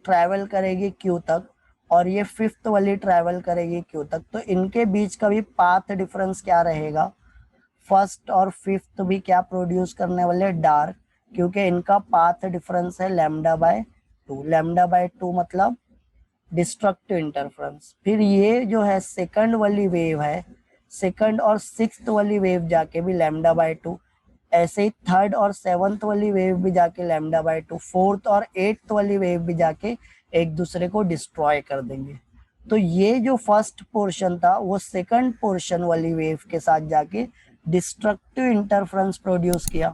A: ट्रैवल करेगी क्यू तक और ये फिफ्थ वाली ट्रैवल करेगी क्यू तक, तो इनके बीच का भी पाथ डिफरेंस क्या रहेगा, फर्स्ट और फिफ्थ भी क्या प्रोड्यूस करने वाले, डार्क, क्योंकि इनका पाथ डिफरेंस है लैम्डा बाय 2। लैम्डा बाय 2 मतलब डिस्ट्रक्टिव इंटरफेरेंस। फिर ये जो है सेकंड वाली वेव है, सेकंड और सिक्स्थ वाली वेव जाके भी लैम्डा बाय 2, ऐसे ही थर्ड और सेवंथ वाली वेव भी जाके लैम्डा बाय 2, फोर्थ और एट्थ वाली वेव भी जाके एक दूसरे को डिस्ट्रॉय कर देंगे। तो ये जो फर्स्ट पोर्शन था वो सेकंड पोर्शन वाली वेव के साथ जाके डिस्ट्रक्टिव इंटरफेरेंस प्रोड्यूस किया।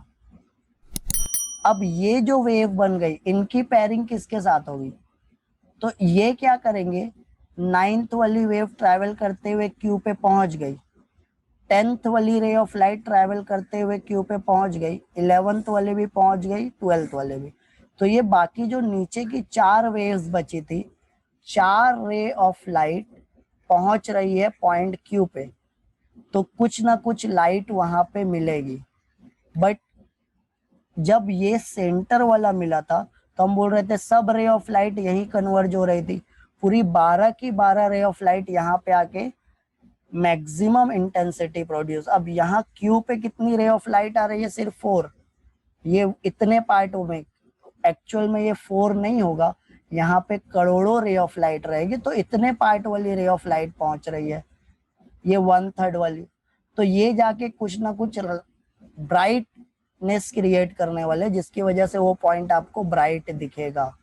A: अब ये जो वेव बन गई, इनकी पेयरिंग किसके साथ होगी, तो ये क्या करेंगे, नाइन्थ वाली वेव ट्रैवल करते हुए क्यू पे पहुंच गई, 10th वाली रे ऑफ लाइट ट्रैवल करते हुए क्यू पे पहुंच गई, 11th वाले भी पहुंच गई, 12th वाले भी। तो ये बाकी जो नीचे की 4 वेव्स बची थी, 4 रे ऑफ लाइट पहुंच रही है पॉइंट क्यू पे, तो कुछ ना कुछ लाइट वहां पे मिलेगी। बट जब ये सेंटर वाला मिला था तो हम बोल रहे थे सब रे ऑफ लाइट यही कन्वर्ज हो रही थी, पूरी 12 की 12 रे ऑफ लाइट यहाँ पे आके मैक्सिमम इंटेंसिटी प्रोड्यूस। अब यहाँ क्यू पे कितनी रे ऑफ लाइट आ रही है? सिर्फ 4। ये इतने पार्टों में, एक्चुअल में ये 4 नहीं होगा, यहाँ पे करोड़ों रे ऑफ लाइट रहेगी, तो इतने पार्ट वाली रे ऑफ लाइट पहुंच रही है, ये 1/3 वाली। तो ये जाके कुछ ना कुछ ब्राइटनेस क्रिएट करने वाले, जिसकी वजह से वो पॉइंट आपको ब्राइट दिखेगा।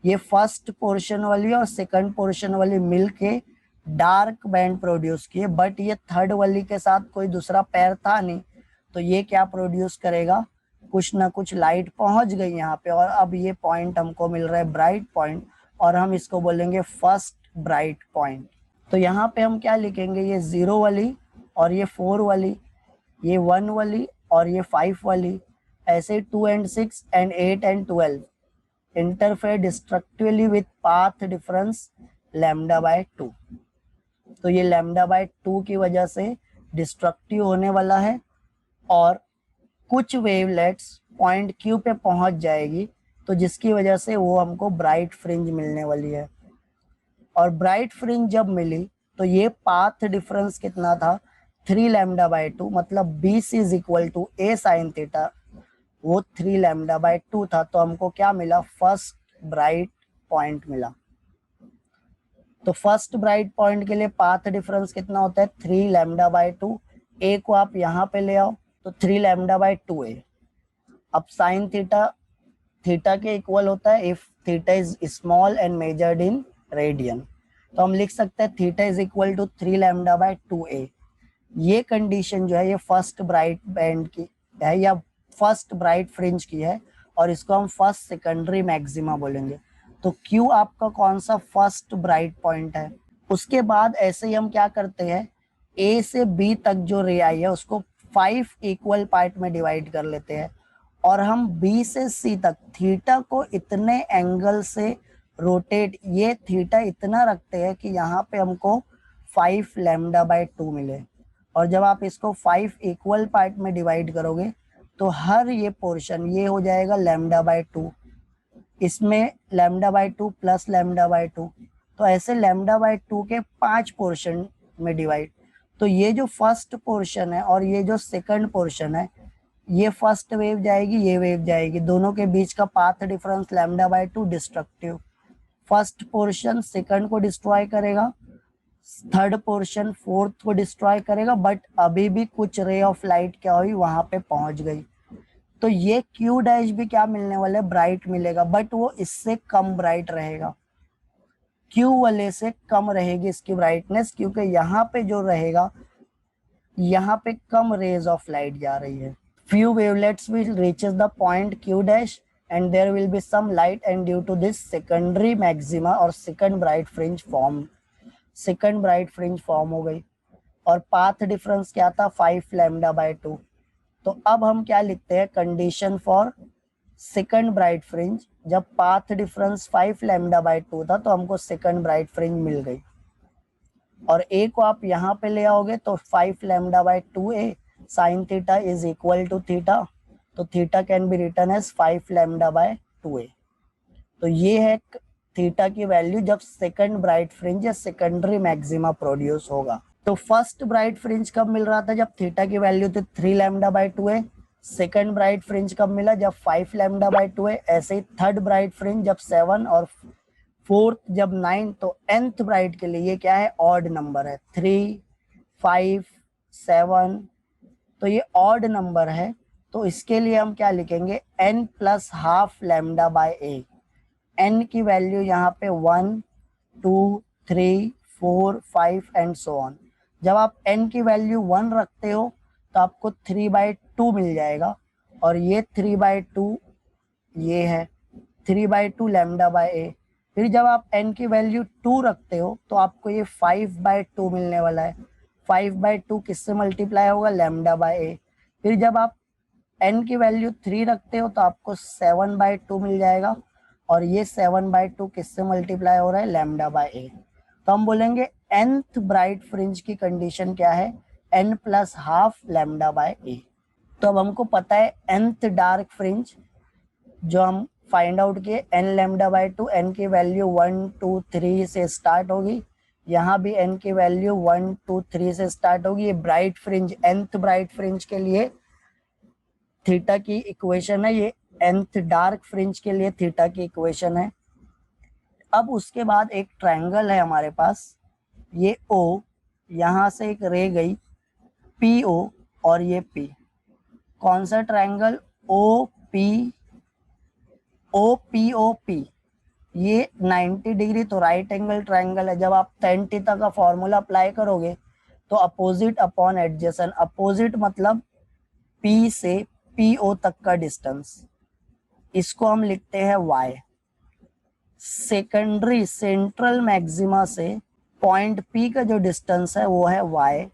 A: ये फर्स्ट पोर्शन वाली और सेकंड पोर्शन वाली मिलके डार्क बैंड प्रोड्यूस किए, बट ये थर्ड वाली के साथ कोई दूसरा पैर था नहीं, तो ये क्या प्रोड्यूस करेगा? कुछ ना कुछ लाइट पहुंच गई यहाँ पे, और अब ये पॉइंट हमको मिल रहा है ब्राइट पॉइंट, और हम इसको बोलेंगे फर्स्ट ब्राइट पॉइंट। तो यहाँ पे हम क्या लिखेंगे? ये 0 वाली और ये 4 वाली, ये 1 वाली और ये 5 वाली, ऐसे 2 and 6 and 8 and 12 interfere destructively with path difference λ/2। तो ये λ/2 की वजह से डिस्ट्रक्टिव होने वाला है, और कुछ वेवलेट्स पॉइंट क्यू पे पहुंच जाएगी, तो जिसकी वजह से वो हमको ब्राइट फ्रिंज मिलने वाली है। और ब्राइट फ्रिंज जब मिली तो ये पाथ डिफरेंस कितना था? 3 λ/2, मतलब BC is equal to A sin theta, वो 3 λ/2 था, तो हमको क्या मिला? फर्स्ट ब्राइट पॉइंट मिला। तो फर्स्ट ब्राइट पॉइंट के लिए पाथ डिफरेंस कितना होता है? 3 λ/2। A को आप यहाँ पे ले आओ तो 3 λ/2A। अब साइन थीटा थीटा के इक्वल होता है if theta is small and measured in radian, तो हम लिख सकते हैं theta is equal to 3 λ/2A। ये कंडीशन जो है ये फर्स्ट ब्राइट बैंड की है या फर्स्ट ब्राइट फ्रिंज की है, और इसको हम फर्स्ट सेकेंडरी मैक्सिमा बोलेंगे। तो Q आपका कौन सा फर्स्ट ब्राइट पॉइंट है। उसके बाद ऐसे ही हम क्या करते हैं, A से B तक जो रे आई है उसको 5 इक्वल पार्ट में डिवाइड कर लेते हैं, और हम B से C तक थीटा को इतने एंगल से रोटेट, ये थीटा इतना रखते हैं कि यहाँ पे हमको 5 λ/2 मिले। और जब आप इसको 5 इक्वल पार्ट में डिवाइड करोगे तो हर ये पोर्शन ये हो जाएगा λ/2, इसमें λ/2 प्लस λ/2, तो ऐसे λ/2 के 5 पोर्शन में डिवाइड। तो ये जो फर्स्ट पोर्शन है और ये जो सेकंड पोर्शन है, ये फर्स्ट वेव जाएगी, ये वेव जाएगी, दोनों के बीच का path difference λ/2 destructive. First portion second को डिस्ट्रॉय करेगा, थर्ड पोर्शन फोर्थ को डिस्ट्रॉय करेगा, बट अभी भी कुछ रे ऑफ लाइट क्या हुई? वहां पे पहुंच गई। तो ये Q डैश भी क्या मिलने वाला है? ब्राइट मिलेगा, बट वो इससे कम ब्राइट रहेगा, Q वाले से कम रहेगी इसकी ब्राइटनेस, क्योंकि यहाँ पे जो रहेगा यहाँ पे कम रेज ऑफ लाइट जा रही है। Few wavelets will reaches the point Q dash and there will be some light, and due to this secondary maxima और second bright fringe form, second bright fringe form हो गई। और पाथ डिफरेंस क्या था? 5 λ/2। तो अब हम क्या लिखते हैं? Condition for second bright fringe, जब पाथ डिफरेंस 5 λ/2 था तो हमको सेकंड ब्राइट फ्रिंज मिल गई, और A को आप यहाँ पे ले आओगे तो 5 λ/2A sin theta is equal to theta, तो theta can be written as 5 λ/2A। तो ये है थीटा की वैल्यू जब सेकंड ब्राइट फ्रिंज या सेकेंडरी मैक्सिमा प्रोड्यूस होगा। तो फर्स्ट ब्राइट फ्रिंज कब मिल रहा था? जब थीटा की वैल्यू थी 3 λ/2A। सेकंड ब्राइट फ्रिंज कब मिला? जब 5 λ/2A। ऐसे ही थर्ड ब्राइट फ्रिंज जब 7, और फोर्थ जब 9। तो nth ब्राइट के लिए ये क्या है? ऑड नंबर है, 3, 5, 7। तो ये ऑड नंबर है, तो इसके लिए हम क्या लिखेंगे? n plus half λ/A। n की वैल्यू यहाँ पे 1, 2, 3, 4, 5 एंड सो ऑन। जब आप n की वैल्यू 1 रखते हो तो आपको 3/2 मिल जाएगा, और ये 3/2 ये है 3/2 λ/A। फिर जब आप n की वैल्यू 2 रखते हो तो आपको ये 5/2 मिलने वाला है। 5/2 किससे मल्टीप्लाई होगा? λ/A। फिर जब आप n की वैल्यू 3 रखते हो तो आपको 7/2 मिल जाएगा, और ये 7/2 किससे मल्टीप्लाई हो रहा है? λ/A। तो हम बोलेंगे nth ब्राइट फ्रिंज की कंडीशन क्या है? n plus half λ/A। तो अब हमको पता है nth डार्क फ्रिंज जो हम फाइंड आउट किए n लैम्डा बाय 2, n की वैल्यू 1 2 3 से स्टार्ट होगी, यहाँ भी n की वैल्यू 1 2 3 से स्टार्ट होगी। ये bright fringe nth bright fringe के लिए थीटा की इक्वेशन है, ये nth डार्क फ्रिंज के लिए थीटा की इक्वेशन है। अब उसके बाद एक ट्रायंगल है हमारे पास, ये O, यहाँ से एक रे गई PO और ये P। कौन सा ट्रायंगल? OPOP। ये 90 डिग्री तो राइट एंगल ट्रायंगल है। जब आप tan थीटा का फॉर्मूला अप्लाई करोगे तो अपोजिट अपॉन एडजेसेंट, अपोजिट मतलब P से PO तक का डिस्टेंस, इसको हम लिखते हैं y। सेकेंडरी सेंट्रल मैक्सिमा से पॉइंट P का जो डिस्टेंस है वो है y,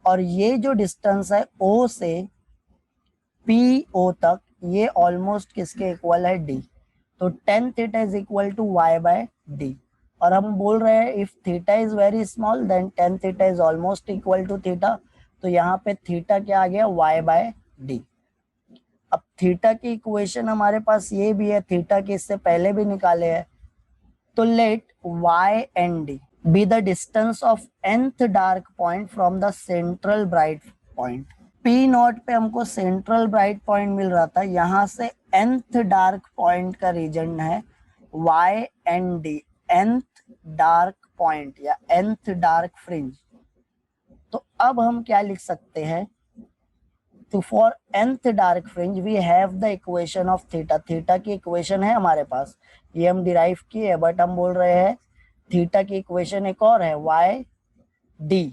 A: और ये जो डिस्टेंस है O से PO तक, ये ऑलमोस्ट किसके इक्वल है? d। तो tan theta is equal to y by d। और हम बोल रहे हैं if theta is very small then tan theta is almost equal to theta. तो यहाँ पे थीटा क्या आ गया? y by d। अब थीटा की इक्वेशन हमारे पास ये भी है, थीटा की इससे पहले भी निकाले हैं। तो late y and d be the distance of nth dark point from the central bright point। P not पे हमको सेंट्रल ब्राइट पॉइंट मिल रहा था, यहाँ से nth डार्क पॉइंट का रीजन है y and d, nth dark point या nth डार्क फ्रिंज। तो अब हम क्या लिख सकते हैं? तो for nth dark fringe we have the equation of theta. Theta की इक्वेशन है हमारे पास, ये हम डिराइव किए, बट हम बोल रहे हैं थीटा की इक्वेशन एक और है y d,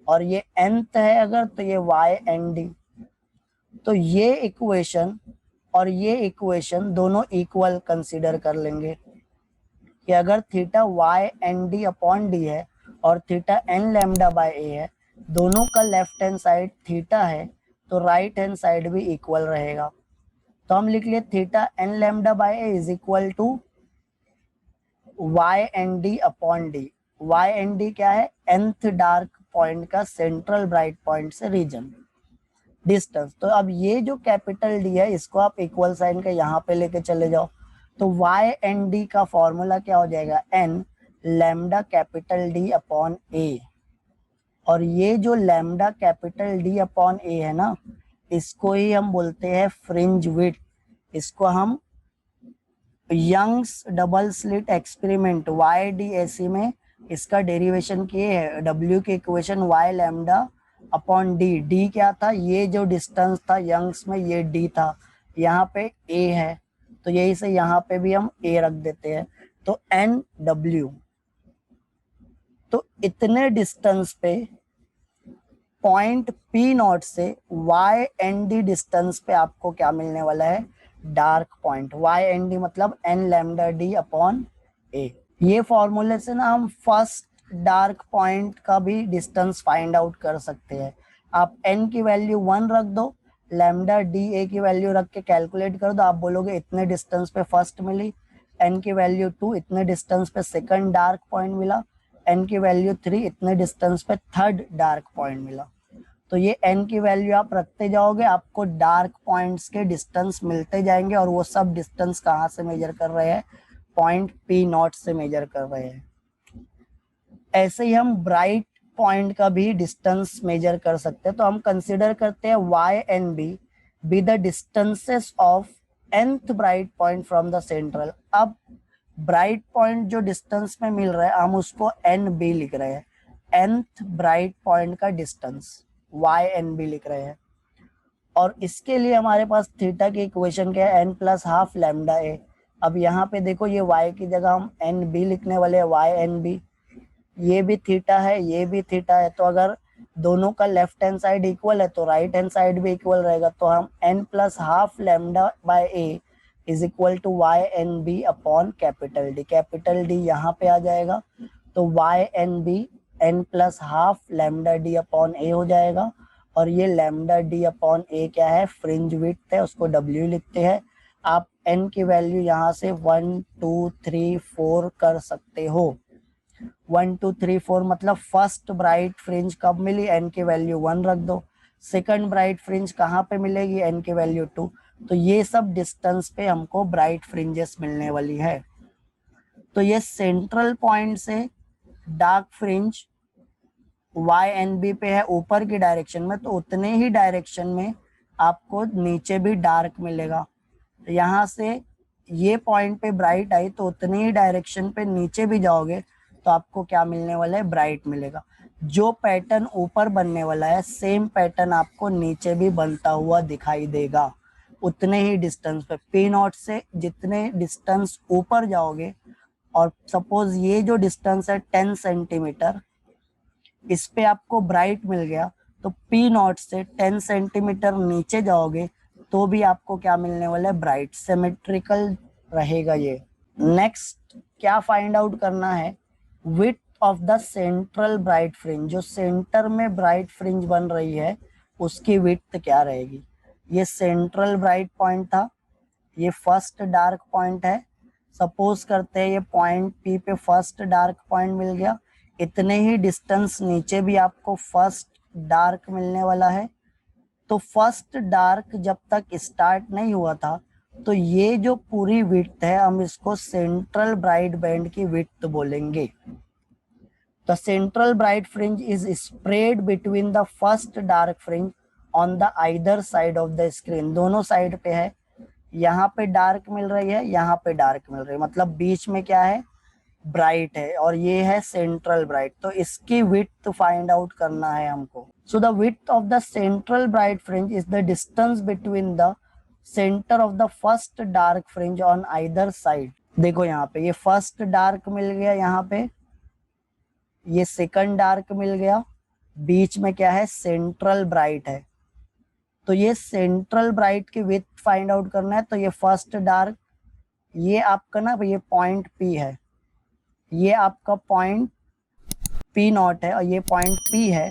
A: और ये nth है अगर तो ये y and d। तो ये इक्वेशन और ये इक्वेशन दोनों इक्वल कंसीडर कर लेंगे कि अगर theta y and d upon d है और theta n lambda by a है, दोनों का लेफ्ट हैंड साइड थीटा है, तो राइट हैंड साइड भी इक्वल रहेगा। तो हम लिख लिए theta n lambda by a is equal to y and d upon d। y and d क्या है? nth डार्क पॉइंट का सेंट्रल ब्राइट पॉइंट से रीजन डिस्टेंस। तो अब ये जो कैपिटल D है इसको आप इक्वल साइन के यहाँ पे लेके चले जाओ, तो y and d का फॉर्मूला क्या हो जाएगा? n lambda capital D upon a। और ये जो lambda capital D upon a है ना, इसको ही हम बोलते हैं फ्रिंज विड्थ। इसको हम Young's double slit experiment YDAC में इसका डेरिवेशन किए है। W की equation y lambda upon d, d क्या था? ये जो डिस्टेंस था यंग्स में ये d था, यहाँ पे a है, तो यही से यहाँ पे भी हम a रख देते हैं, तो NW। तो इतने डिस्टेंस पे पॉइंट P नॉट से y and d डिस्टेंस पे आपको क्या मिलने वाला है? Dark point. y and d मतलब n lambda d upon a। ये फॉर्मूले से ना हम फर्स्ट डार्क पॉइंट का भी डिस्टेंस फाइंड आउट कर सकते हैं। आप n की वैल्यू 1 रख दो, लैम्डा d a की वैल्यू रख के कैलकुलेट कर दो, आप बोलोगे इतने डिस्टेंस पे फर्स्ट मिली, n की वैल्यू 2 इतने डिस्टेंस पे सेकंड डार्क पॉइंट मिला, n की वैल्यू 3 इतने डिस्टेंस पे थर्ड डार्क पॉइंट मिला। तो ये n की वैल्यू आप रखते जाओगे, आपको डार्क पॉइंट्स के डिस्टेंस मिलते जाएंगे, और वो सब डिस्टेंस कहाँ से मेजर कर रहे हैं? पॉइंट P नॉट से मेजर कर रहे हैं। ऐसे ही हम ब्राइट पॉइंट का भी डिस्टेंस मेजर कर सकते हैं। तो हम कंसिडर करते हैं y and b be the distances of nth bright point from the central. अब ब्राइट पॉइंट जो डिस्टेंस में मिल रहा है हम उसको NB लिख रहे हैं, nth ब्राइट पॉइंट का डिस्टेंस y NB लिख रहे हैं। और इसके लिए हमारे पास थीटा की इक्वेशन क्या है? n plus half lambda a। अब यहाँ पे देखो ये y की जगह हम NB लिखने वाले हैं, y NB। ये भी थीटा है, ये भी थीटा है, तो अगर दोनों का लेफ्ट हैंड साइड इक्वल है तो राइट हैंड साइड भी इक्वल रहेगा। तो हम n plus half lambda by a is equal to y NB upon capital D। Capital D यहाँ पे आ जाएगा, तो y NB n plus half lambda d upon a हो जाएगा। और ये लैम्डा d अपॉन a क्या है? फ्रिंज विड्थ है, उसको w लिखते हैं। आप n की वैल्यू यहाँ से 1 2 3 4 कर सकते हो। 1 2 3 4 मतलब फर्स्ट ब्राइट फ्रिंज कब मिली? n की वैल्यू 1 रख दो, सेकंड ब्राइट फ्रिंज कहाँ पे मिलेगी, n की वैल्यू 2। तो ये सब डिस्टेंस पे हमको ब्राइट फ्रिंजेस मिलने वाली है। तो ये सेंट्रल पॉइंट से dark fringe Y N B पे है ऊपर की डायरेक्शन में, तो उतने ही डायरेक्शन में आपको नीचे भी डार्क मिलेगा। यहाँ से ये पॉइंट पे ब्राइट आई तो उतनी ही डायरेक्शन पे नीचे भी जाओगे तो आपको क्या मिलने वाला है, ब्राइट मिलेगा। जो पैटर्न ऊपर बनने वाला है सेम पैटर्न आपको नीचे भी बनता हुआ दिखाई देगा उतने ही डिस्टेंस पे। पी नॉट से जितने डिस्टेंस ऊपर जाओगे, और सपोज ये जो डिस्टेंस है 10 सेंटीमीटर, इस पे आपको ब्राइट मिल गया, तो पी नॉट से 10 सेंटीमीटर नीचे जाओगे तो भी आपको क्या मिलने वाला है, ब्राइट। सिमेट्रिकल रहेगा ये। नेक्स्ट क्या फाइंड आउट करना है, width of the central bright fringe. जो सेंटर में ब्राइट फ्रिंज बन रही है उसकी विड्थ क्या रहेगी। ये सेंट्रल ब्राइट पॉइंट था, ये फर्स्ट डार्क पॉइंट है। सपोज करते हैं ये पॉइंट पी पे फर्स्ट डार्क पॉइंट मिल गया, इतने ही डिस्टेंस नीचे भी आपको फर्स्ट डार्क मिलने वाला है। तो फर्स्ट डार्क जब तक स्टार्ट नहीं हुआ था, तो ये जो पूरी विड्थ है हम इसको सेंट्रल ब्राइट बैंड की विड्थ बोलेंगे। The central bright fringe is spread between the first dark fringe on the either side of the screen। दोनों साइड पे है, यहाँ पे डार्क मिल रही है, यहाँ पे डार्क मिल रही है, मतलब बीच में क्या है, ब्राइट है, और ये है सेंट्रल ब्राइट। तो इसकी विड्थ फाइंड आउट करना है हमको। So the width of the central bright fringe is the distance between the centre of the first dark fringe on either side. देखो यहाँ पे ये फर्स्ट डार्क मिल गया, यहाँ पे ये सेकंड डार्क मिल गया, बीच में क्या है, सेंट्रल ब्राइट है। तो ये सेंट्रल ब्राइट की विड्थ फाइंड आउट करना है। तो ये फर्स्ट डार्क, ये आपका ना ये पॉइंट पी है, ये आपका पॉइंट पी नॉट है और ये पॉइंट पी है।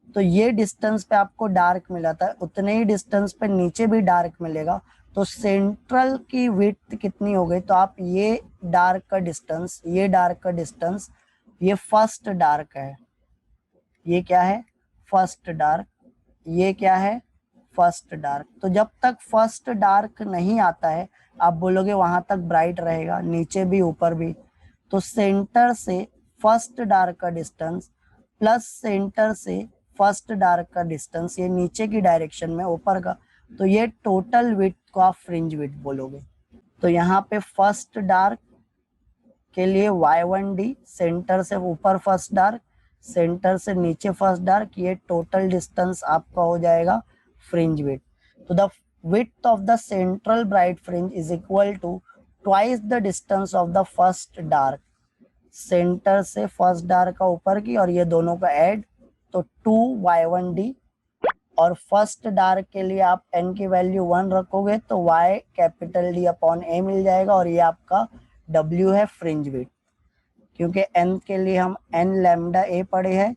A: तो ये डिस्टेंस पे आपको डार्क मिला था, उतने ही डिस्टेंस पे नीचे भी डार्क मिलेगा। तो सेंट्रल की विड्थ कितनी हो गई, तो आप ये डार्क का डिस्टेंस, ये डार्क का डिस्टेंस, ये फर्स्ट डार्क है, ये क्या है, फर्स्ट डार्क, ये क्या है, फर्स्ट डार्क। तो जब तक फर्स्ट डार्क नहीं आता है आप बोलोगे वहां तक ब्राइट रहेगा, नीचे भी ऊपर भी। तो सेंटर से फर्स्ट डार्क का डिस्टेंस प्लस सेंटर से फर्स्ट डार्क का डिस्टेंस, ये नीचे की डायरेक्शन में ऊपर का, तो ये टोटल विड्थ को आप फ्रिंज विड्थ बोलोगे। तो यहाँ पे फर्स्ट डार्क के लिए y1d, सेंटर से ऊपर फर्स्ट डार्क, सेंटर से नीचे फर्स्ट डार्क, ये टोटल डिस्टेंस आपका हो जाएगा फ्रिंज विड्थ। तो the width of the central bright fringe is equal to twice the distance of the first dark. Centre से फर्स्ट डार्क का ऊपर की और ये दोनों का ऐड, तो 2y1d। और फर्स्ट डार्क के लिए आप n की वैल्यू 1 रखोगे तो y capital D upon a मिल जाएगा, और ये आपका w है फ्रिंज विड्थ। क्योंकि n के लिए हम n लैम्डा a पढ़े हैं,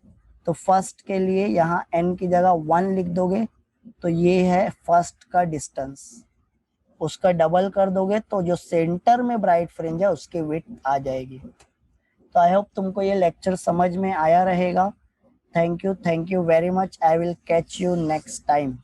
A: तो फर्स्ट के लिए यहाँ n की जगह 1 लिख दोगे, तो ये है फर्स्ट का डिस्टेंस। उसका डबल कर दोगे तो जो सेंटर में ब्राइट फ्रिंज है उसकी विड्थ आ जाएगी। तो आई होप तुमको ये लेक्चर समझ में आया रहेगा। Thank you very much. I will catch you next time.